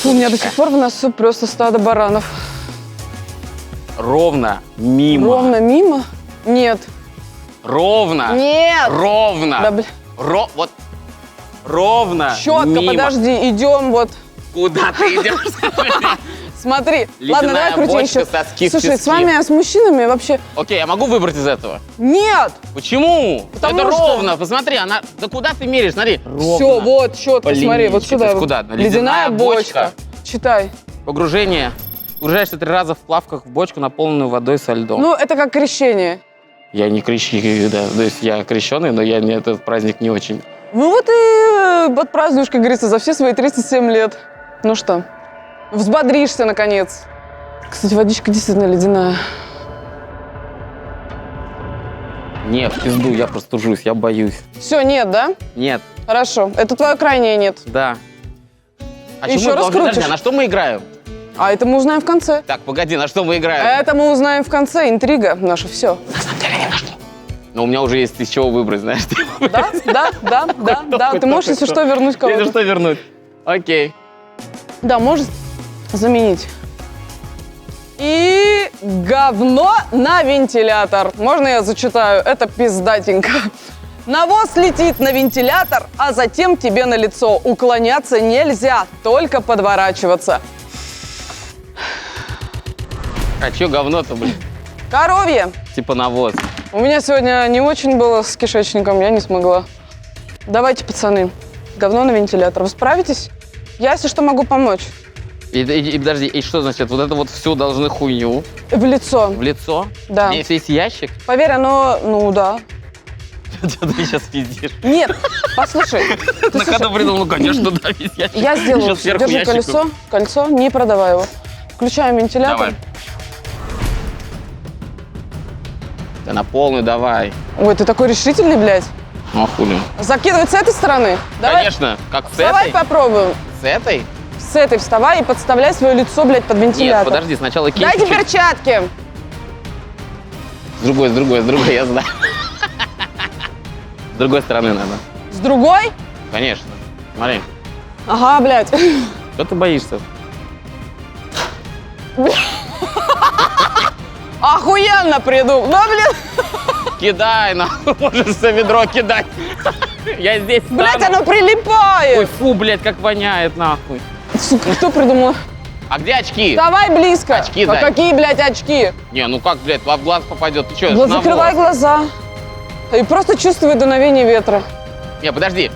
У меня до сих пор в носу просто стадо баранов. Ровно, мимо. Ровно мимо? Нет. Ровно. Нет! Ровно. Да, бля. Вот. Ровно. Четко, мимо. подожди, идем вот. Куда ты идешь? Смотри. Ледяная Ладно, давай крути бочка, еще. соски в Слушай, песке. с вами, с мужчинами вообще... Окей, я могу выбрать из этого? Нет! Почему? Потому это что- ровно. Посмотри, она. Да куда ты меряешь? Смотри. Все, вот, четко, По смотри, вот линейке. сюда. Это вот. куда? Ледяная бочка. бочка. Читай. Погружение. Погружаешься 3 раза в плавках в бочку, наполненную водой со льдом. Ну, это как крещение. Я не крещеный, да. То есть я крещеный, но мне этот праздник не очень. Ну вот и подпразднуешь, как говорится, за все свои 37 лет. Ну что, взбодришься, наконец. Кстати, водичка действительно ледяная. Нет, в пизду, я простужусь, я боюсь. Все, нет, да? Нет, Хорошо. Это твое крайнее нет. да. А Еще чему- раскрутишь. Подожди, а на что мы играем? А это мы узнаем в конце. Так, погоди, на что мы играем? Это мы узнаем в конце. Интрига наша, все. Ну, у меня уже есть из чего выбрать, знаешь. Да. Ты можешь, если что, вернуть Если кого-то. что, вернуть. Окей. Да, может заменить. И говно на вентилятор. Можно я зачитаю? Это пиздатенько. Навоз летит на вентилятор, а затем тебе на лицо. Уклоняться нельзя, только подворачиваться. А чё говно-то, блин? Коровье. Типа навоз. У меня сегодня не очень было с кишечником, я не смогла. Давайте, пацаны, говно на вентилятор. Вы справитесь? Я, если что, могу помочь. И подожди, и что значит? Вот это вот всю должны хуйню В лицо. в лицо? Да. Здесь есть ящик? Поверь, оно, ну да. Что ты сейчас пиздишь? Нет, послушай. ты На слушай, ходу придумал, ну, конечно, да, есть ящик. Я сделаю. Еще сверху Держи ящик. кольцо, не продавай его. Включаем вентилятор. Давай. Да на полную давай. Ой, ты такой решительный, блядь. Ну, а хули. Закидывать с этой стороны? Давай, Конечно. Как с давай этой? попробуем. С этой? С этой вставай и подставляй свое лицо, блядь, под Нет, вентилятор. подожди, сначала кинь Дайте чуть-чуть. перчатки. С другой, я знаю. С другой стороны надо. С другой? Конечно. Смотри. Ага, блядь. Что ты боишься? Охуенно придумал. Да, блин. Кидай, нахуй, можешь все ведро кидать. Я здесь стану. Блядь, оно Ой, прилипает. фу, блядь, как воняет, нахуй. Сука, кто придумал? А где очки? Давай близко. Очки А дай. какие, блядь, очки? Не, ну как, блядь, в глаз попадет? Ты что, Вот закрывай глаза. И просто чувствуй дуновение ветра. Не, подожди.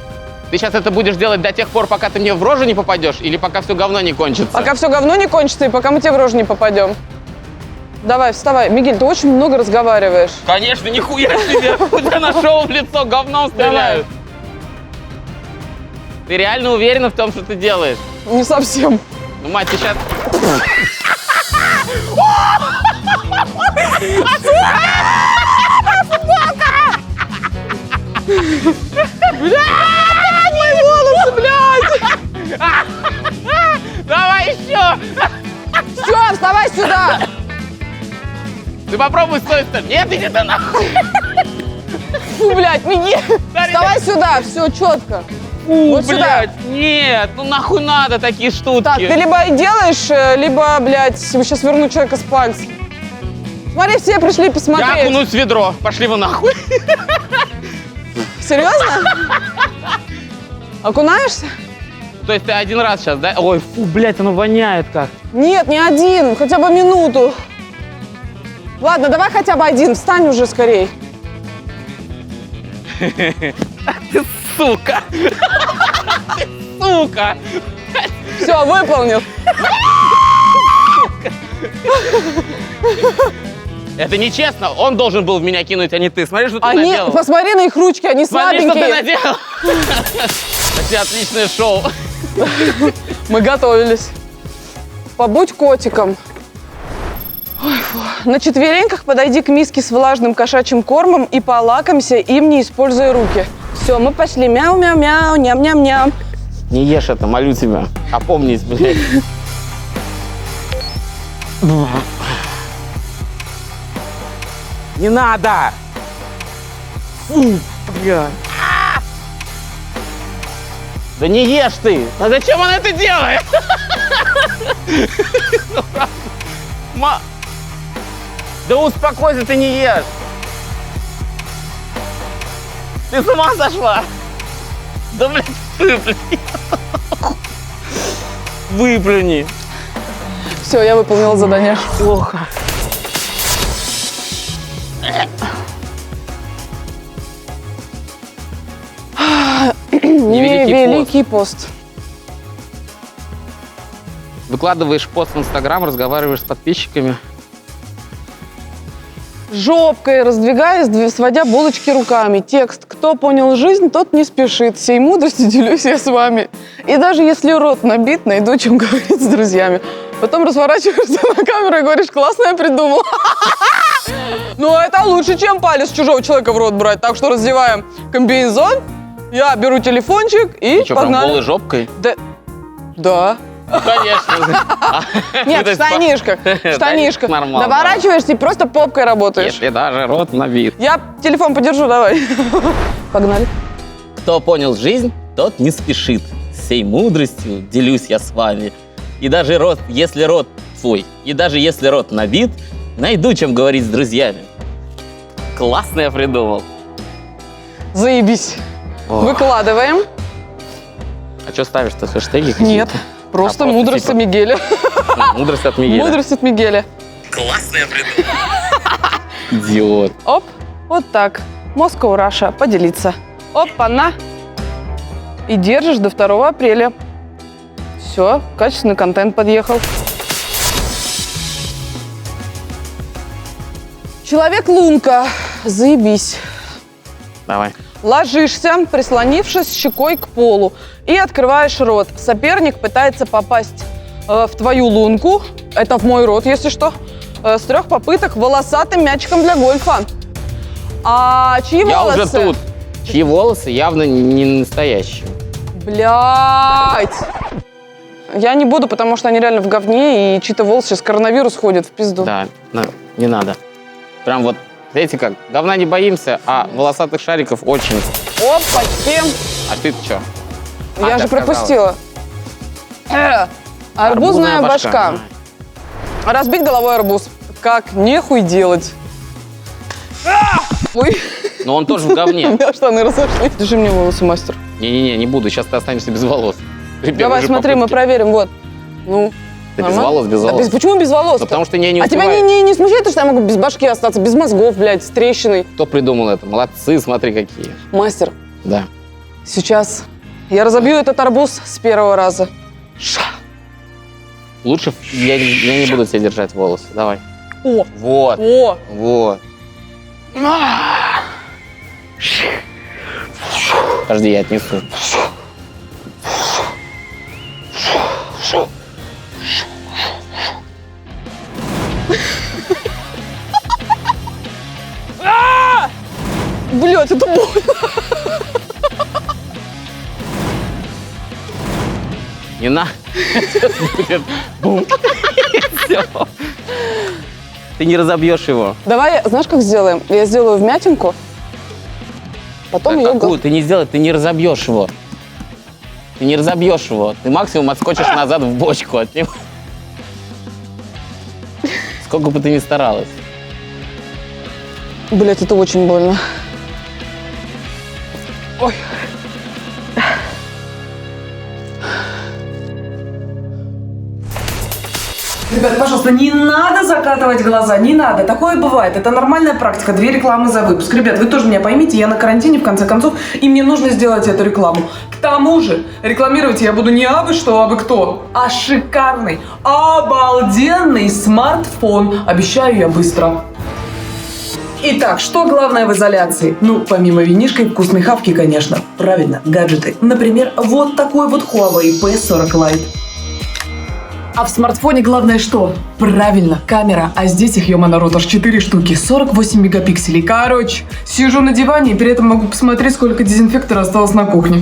Ты сейчас это будешь делать до тех пор, пока ты мне в рожу не попадешь, или пока все говно не кончится? Пока все говно не кончится, и пока мы тебе в рожу не попадем. Давай, вставай. Мигель, ты очень много разговариваешь. Конечно, нихуя себе! У тебя на шоу в лицо говном стреляют. Ты реально уверена в том, что ты делаешь? Не совсем. Ну, мать, ты сейчас... Мои волосы, блядь! Давай еще! Все, вставай сюда! Ты попробуй с той стороны. Нет, иди ты нахуй! Фу, блядь, Мигель! Вставай сюда, все четко. Фу, Вот сюда. блядь, нет, ну нахуй надо такие штуки. Так, ты либо делаешь, либо, блядь, сейчас верну человека с пальцем. Смотри, все пришли Я посмотреть. окунусь в ведро. Пошли вы нахуй. Серьезно? Окунаешься? То есть ты один раз сейчас, да? Ой, фу, блядь, оно воняет как. Нет, не один, хотя бы минуту. Ладно, давай хотя бы один, встань уже скорей. Сука! Сука! Все, выполнил. Это нечестно. Он должен был в меня кинуть, а не ты. Смотри, что ты Они, наделал. посмотри на их ручки, они Смотри, что ты слабенькие. наделал. Вообще отличное шоу. Мы готовились. Побудь котиком. Ой, фу. На четвереньках подойди к миске с влажным кошачьим кормом и полакомься им, не используя руки. Все, мы пошли. Мяу-мяу-мяу, ням-ням-ням. Не ешь это, молю тебя. Опомнись, блядь. Не надо! Фу, блядь. Да не ешь ты! А зачем он это делает? Да успокойся, ты не ешь! Ты с ума сошла? Да, блядь, выплюни! Выплюни! Все, я выполнила задание. Плохо. Невеликий пост. Выкладываешь пост в Инстаграм, разговариваешь с подписчиками. Жопкой раздвигаясь, сводя булочки руками. Текст: кто понял жизнь, тот не спешит. Сей мудростью делюсь я с вами. И даже если рот набит, найду, чем говорить с друзьями. Потом разворачиваешься на камеру и говоришь: классно я придумал. Ну, это лучше, чем палец чужого человека в рот брать. Так что раздеваем комбинезон, я беру телефончик и Ты что, прям погнали. голой жопкой? Да. Конечно. Нет, в штанишках. В штанишках. Нормально. Доворачиваешься и просто попкой работаешь. Если даже рот набит. Я телефон подержу, давай. Погнали. Кто понял жизнь, тот не спешит. Сей мудростью делюсь я с вами. И даже если рот набит, найду, чем говорить с друзьями. Классно я придумал. Заебись. Ох. Выкладываем. А что ставишь-то, хэштеги? Нет, просто просто мудрость типа- от Мигеля. Мудрость от Мигеля. Мудрость от Мигеля. Классно я придумал. Идиот. Оп, вот так. Moscow Russia, поделиться. Опа-на. И держишь до 2 апреля. Все, качественный контент подъехал. Человек-лунка. Заебись. Давай. Ложишься, прислонившись щекой к полу, и открываешь рот. Соперник пытается попасть в твою лунку. Это в мой рот, если что. С 3 попыток волосатым мячиком для гольфа. А чьи Я волосы? уже тут. Чьи волосы явно не настоящие. Блядь! Я не буду, потому что они реально в говне, и чьи-то волосы сейчас коронавирус ходит в пизду. Да, не надо. Прям вот, знаете как, говна не боимся, а волосатых шариков очень. Опачки! А ты-то что? Я же пропустила. Арбузная башка. Разбить головой арбуз. Как нехуй делать. Ой, Но он тоже в у говне. меня штаны разошлись. Держи мне волосы, мастер. Не-не-не, не буду, сейчас ты останешься без волос. При первой Давай, же смотри, мы попытке. проверим. Вот. Ну, Ты без нормально? волос, без Да волос. почему без волос? Ну, потому что не А тебя успеваю. не смущает, то, что я могу без башки остаться, без мозгов, блядь, с трещиной? Кто придумал это? Молодцы, смотри какие. Мастер, Да. сейчас я разобью этот арбуз с 1 раза. Лучше я не буду тебе держать волосы. Давай. О, Вот. о, Вот. Подожди, я отнесу. блядь, это больно. Не на. Сейчас будет бум. Всё. Ты не разобьешь его. Давай, знаешь, как сделаем? Я сделаю вмятинку, потом ее... Какую ты не сделаешь, ты не разобьешь его. Ты не разобьешь его. Ты максимум отскочишь назад в бочку от него. Сколько бы ты ни старалась. Блять, это очень больно. Ой. Ребят, пожалуйста, не надо закатывать глаза, не надо. Такое бывает, это нормальная практика. 2 рекламы за выпуск. Ребят, вы тоже меня поймите, я на карантине, в конце концов, и мне нужно сделать эту рекламу. К тому же, рекламировать я буду не абы что, абы кто, а шикарный, обалденный смартфон. Обещаю я быстро. Итак, что главное в изоляции? Ну, помимо винишка и вкусной хавки, конечно. Правильно, гаджеты. Например, вот такой вот Huawei P40 Lite. А в смартфоне главное что? Правильно, камера. А здесь их, ё-моё, народ, аж 4 штуки. 48 мегапикселей. Короче, сижу на диване и при этом могу посмотреть, сколько дезинфектора осталось на кухне.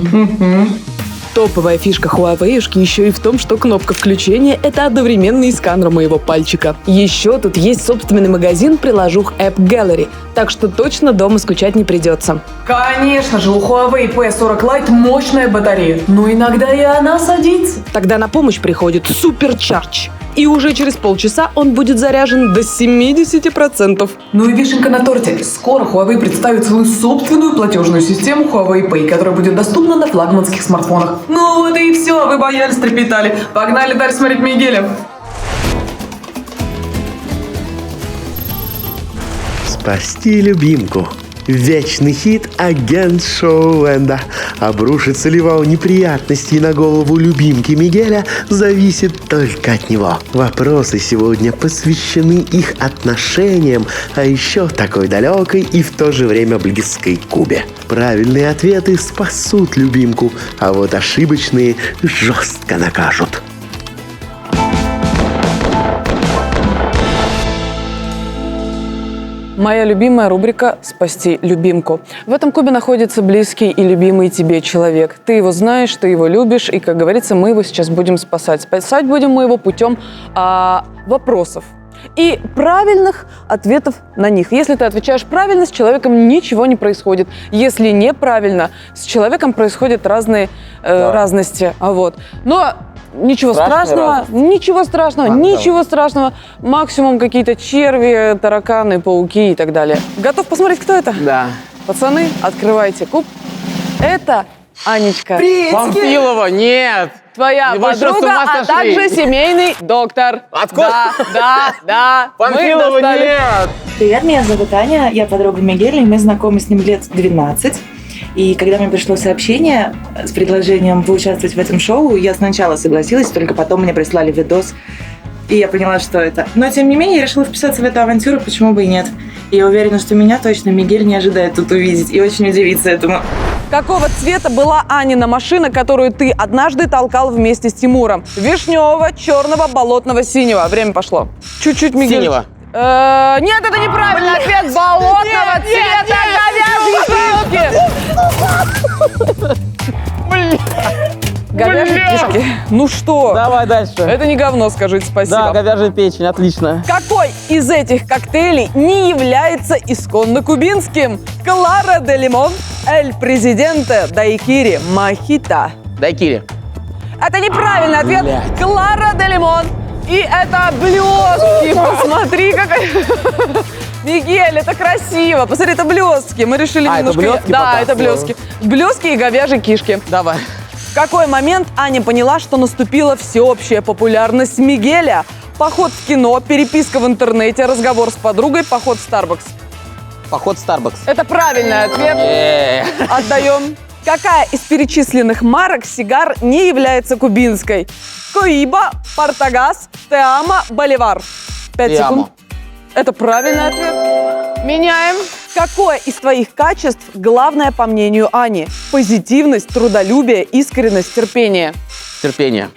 Топовая фишка Huawei-шки еще и в том, что кнопка включения – это одновременный сканер моего пальчика. Еще тут есть собственный магазин приложух App Gallery, так что точно дома скучать не придется. Конечно же, у Huawei P40 Lite мощная батарея, но иногда и она садится. Тогда на помощь приходит Supercharge. И уже через полчаса он будет заряжен до 70%. Ну и вишенка на торте. Скоро Huawei представит свою собственную платежную систему Huawei Pay, которая будет доступна на флагманских смартфонах. Ну вот и все, вы боялись, трепетали. Погнали дальше смотреть Мигеля. Спасти любимку. Вечный хит «Агент Шоуленда». Обрушится ли вал неприятностей на голову любимки Мигеля, зависит только от него. Вопросы сегодня посвящены их отношениям, а еще такой далекой и в то же время близкой Кубе. Правильные ответы спасут любимку, а вот ошибочные жестко накажут. Моя любимая рубрика «Спасти любимку». В этом кубе находится близкий и любимый тебе человек. Ты его знаешь, ты его любишь, и, как говорится, мы его сейчас будем спасать. Спасать будем мы его путем вопросов и правильных ответов на них. Если ты отвечаешь правильно, с человеком ничего не происходит. Если неправильно, с человеком происходят разные разности. Вот. Но ничего страшного, ничего страшного, ничего страшного. Максимум какие-то черви, тараканы, пауки и так далее. Готов посмотреть, кто это? Да. Пацаны, открывайте куб. Это Анечка. Памфилова, нет! Твоя Вы что, с подруга, ума а сошли? также семейный доктор. Откуда? Да. Памфилова, Мы достали. нет! Привет, меня зовут Аня, я подруга Мигеля, и мы знакомы с ним лет 12. И когда мне пришло сообщение с предложением поучаствовать в этом шоу, я сначала согласилась, только потом мне прислали видос, и я поняла, что это. Но, тем не менее, я решила вписаться в эту авантюру, почему бы и нет. И я уверена, что меня точно Мигель не ожидает тут увидеть, и очень удивится этому. Какого цвета была Анина машина, которую ты однажды толкал вместе с Тимуром? Вишневого, черного, болотного, синего. Время пошло. Чуть-чуть, Мигель. Синего. Нет, это неправильный ответ. Болотного цвета говяжьи кишки. Говяжьи кишки. Ну что? Давай дальше. Это не говно, скажите спасибо. Да, говяжья печень, отлично. Какой из этих коктейлей не является исконно кубинским? Клара де Лимон, Эль Президенте, Дайкири, Мохито. Дайкири. Это неправильный ответ. Клара де Лимон. И это блестки. Посмотри, какая... Мигель, это красиво. Посмотри, это блестки. Мы решили немножко... это блестки Да, пока? это блестки. Блестки и говяжьи кишки. Давай. В какой момент Аня поняла, что наступила всеобщая популярность Мигеля? Поход в кино, переписка в интернете, разговор с подругой, поход в Starbucks. Поход в Starbucks. Это правильный ответ. Отдаем. Какая из перечисленных марок сигар не является кубинской? Коиба, Портагас, Теама, Боливар. 5 Теама. секунд. Это правильный ответ. Меняем. Какое из твоих качеств главное по мнению Ани? Позитивность, трудолюбие, искренность, терпение. Терпение.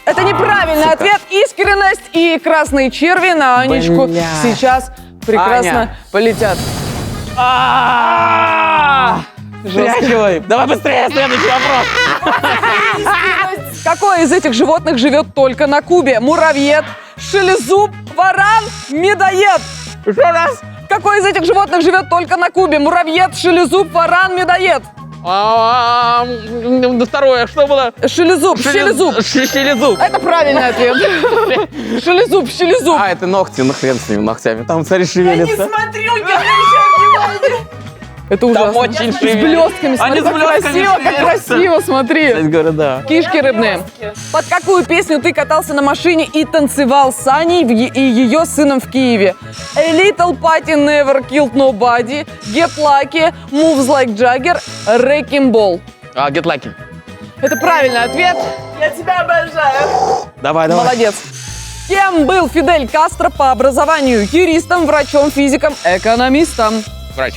Это неправильный ответ. Искренность и красные черви на Анечку Бля. сейчас прекрасно Аня. полетят. Стряхивай. Давай быстрее, следующий вопрос. Какой из этих животных живет только на Кубе? Муравьед, шелезуб, варан, медоед. Еще раз. Какой из этих животных живет только на Кубе? Муравьед, шелезуб, варан, медоед. Второе, что было? Шелезуб. Шелезуб. Это правильный ответ. Шелезуб. А, это ногти, ну хрен с ними, ногтями. Там, смотри, шевелится. Смотрю, я еще Это ужасно. Там очень С шевелится. блестками, смотри, Они с как блестками красиво, как шевелятся. красиво, смотри. Кстати говоря, да. Кишки рыбные. Под какую песню ты катался на машине и танцевал с Аней и ее сыном в Киеве? A Little Party Never Killed Nobody, Get Lucky, Moves Like Jagger, Wrecking Ball. Get Lucky. Это правильный ответ. Я тебя обожаю. Давай, Молодец. Кем был Фидель Кастро по образованию? Юристом, врачом, физиком, экономистом. Врач.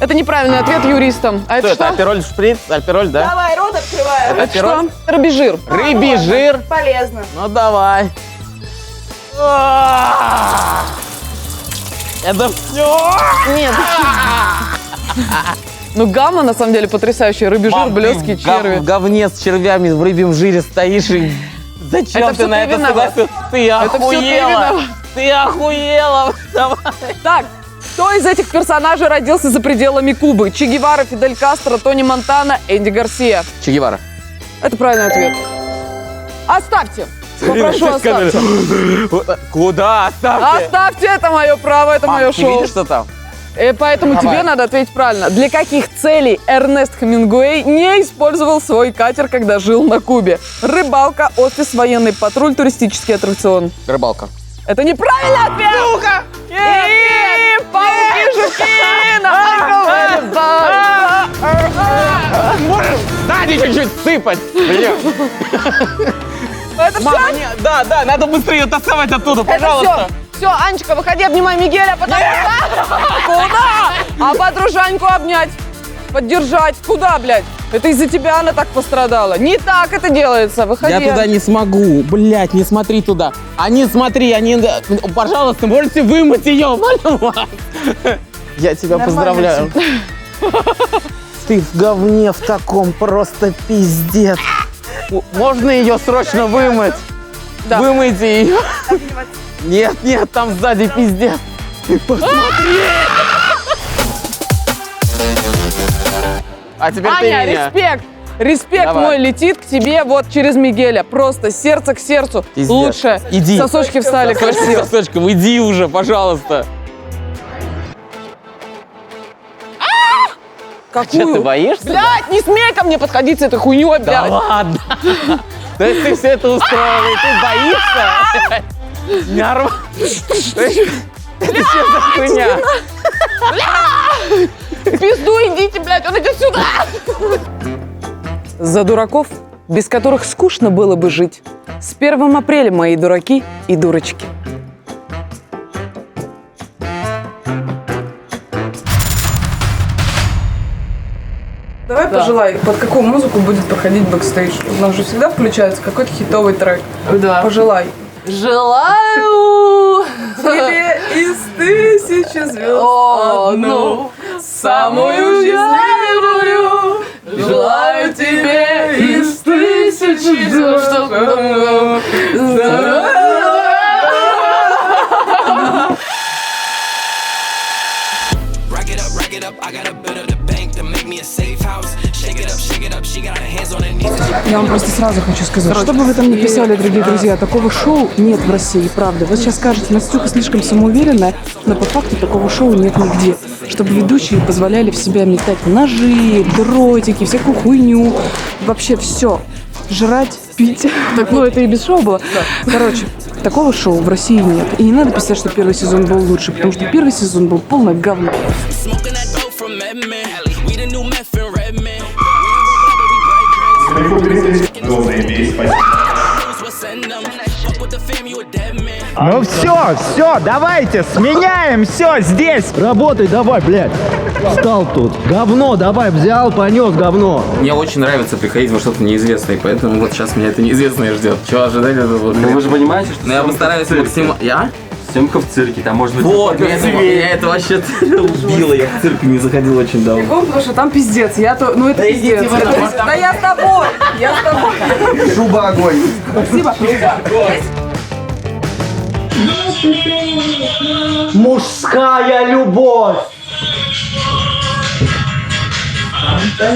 Это неправильный ответ, юристом. А это Что это? что? Апероль шприц? Апероль, да? Давай, рот открываю. Это что? Рыбий жир. Рыбий жир. Полезно. Ну давай. Это все. Нет. Ну, гамма, на самом деле, потрясающая. Рыбий жир, блестки, черви. В говне с червями в рыбьем жире стоишь и... Зачем Это ты всё на ты это виноват. согласился? Ты Это всё ты охуела! виноват. Ты охуела! Давай. Так, кто из этих персонажей родился за пределами Кубы? Че Гевара, Фидель Кастро, Тони Монтана, Энди Гарсия. Че Гевара. Это правильный ответ. Оставьте. Попрошу, оставьте. Куда? Оставьте! Оставьте, это мое право, это мое Ты шоу. видишь, что там? Поэтому тебе надо ответить правильно. Для каких целей Эрнест Хемингуэй не использовал свой катер, когда жил на Кубе? Рыбалка, офис, военный патруль, туристический аттракцион. Рыбалка. Это неправильный ответ! Сука! И пауки-жуки Да, не чуть-чуть сыпать! Блин. Это все? Мама, не, да, надо быстрее тасовать оттуда, пожалуйста. Все, Анечка, выходи, обнимай Мигеля, потому что... Куда? А подружаньку обнять, поддержать. Куда, блядь? Это из-за тебя она так пострадала. Не так это делается. Выходи. Я туда не смогу, блядь, не смотри туда. Смотри, пожалуйста, можете вымыть ее, молю вас. Я тебя поздравляю. Ты в говне в таком, просто пиздец. Можно ее срочно вымыть? Да. Вымойте ее. Нет, там сзади пиздец. Ты посмотри. А теперь ты Аня, меня. респект. Респект Давай. мой летит к тебе вот через Мигеля. Просто сердце к сердцу. Пиздец. Лучше. Иди. Сосочки встали красиво. Сосочком, иди уже, пожалуйста. Какую? Что, ты боишься? Блядь, не смей ко мне подходить с этой хуйней, блядь. Да ладно. То есть ты все это устроила, и ты боишься? Нормально. Это что за хуйня? В пизду идите, блядь, он идет сюда. За дураков, без которых скучно было бы жить. С 1 апреля, мои дураки и дурочки. Давай пожелай, под какую музыку будет проходить бэкстейдж? У нас же всегда включается какой-то хитовый трек. Да. Пожелай. Желаю тебе из тысячи звезд одну, самую счастливую. Желаю тебе из тысячи звезд, чтобы Я вам просто сразу хочу сказать, что бы вы там ни писали, дорогие друзья, такого шоу нет в России, правда. Вы сейчас скажете, Настюха слишком самоуверенная, но по факту такого шоу нет нигде. Чтобы ведущие позволяли в себя метать ножи, дротики, всякую хуйню, вообще все. Жрать, пить. Так, ну это и без шоу было. Короче, такого шоу в России нет. И не надо писать, что первый сезон был лучше, потому что первый сезон был полное говно. Ну все, давайте, сменяем, все, здесь. Работай, давай, блядь. Встал тут. Говно, давай, взял, понес говно. Мне очень нравится приходить во что-то неизвестное, поэтому вот сейчас меня это неизвестное ждет. Чего ожидать это вот? Ну вы же понимаете, что... Ну я постараюсь максимально... Я? Съемка в цирке, там можно... Вот, меня это вообще убило, я в цирк не заходил очень давно. Потому что там пиздец, ну это пиздец. Да я с тобой, Шуба огонь. Спасибо. Мужская любовь.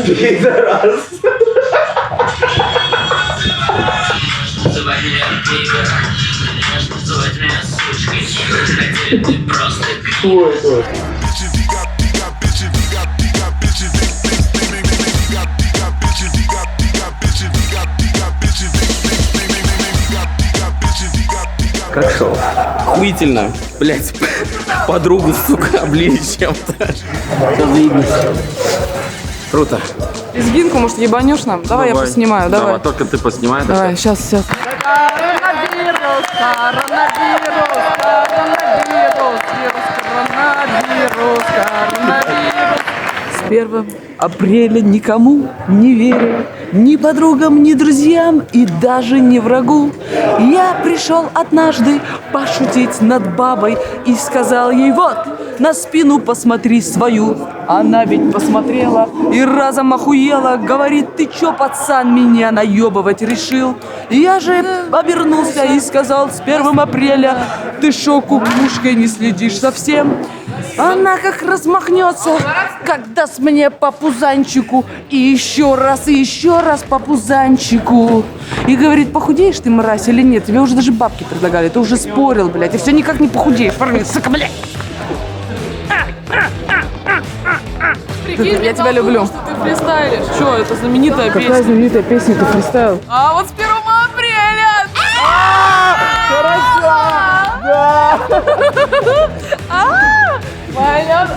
Пидорас. Ой, Как шоу? Охуительно. Блять, подругу, сука, облили чем-то. Круто. Лезгинку, может, ебанешь нам? Давай я поснимаю, давай. Только ты поснимай. Давай, сейчас. С 1 апреля никому не верю, ни подругам, ни друзьям и даже не врагу. Я пришел однажды пошутить над бабой и сказал ей: вот, на спину посмотри свою. Она ведь посмотрела и разом охуела. Говорит: ты чё, пацан, меня наебывать решил? Я же обернулся и сказал: с 1 апреля ты шо, кукушкой не следишь совсем? Она как размахнется, как даст мне по пузанчику, и еще раз по пузанчику. И говорит: похудеешь ты, мразь, или нет? Тебе уже даже бабки предлагали, ты уже спорил, блядь, и все никак не похудеешь. Сука, блядь. Я тебя люблю. Ты фристайлишь. Что, это знаменитая песня? Какая знаменитая песня ты фристайл? А вот с 1 апреля! Хорошо! Понятно.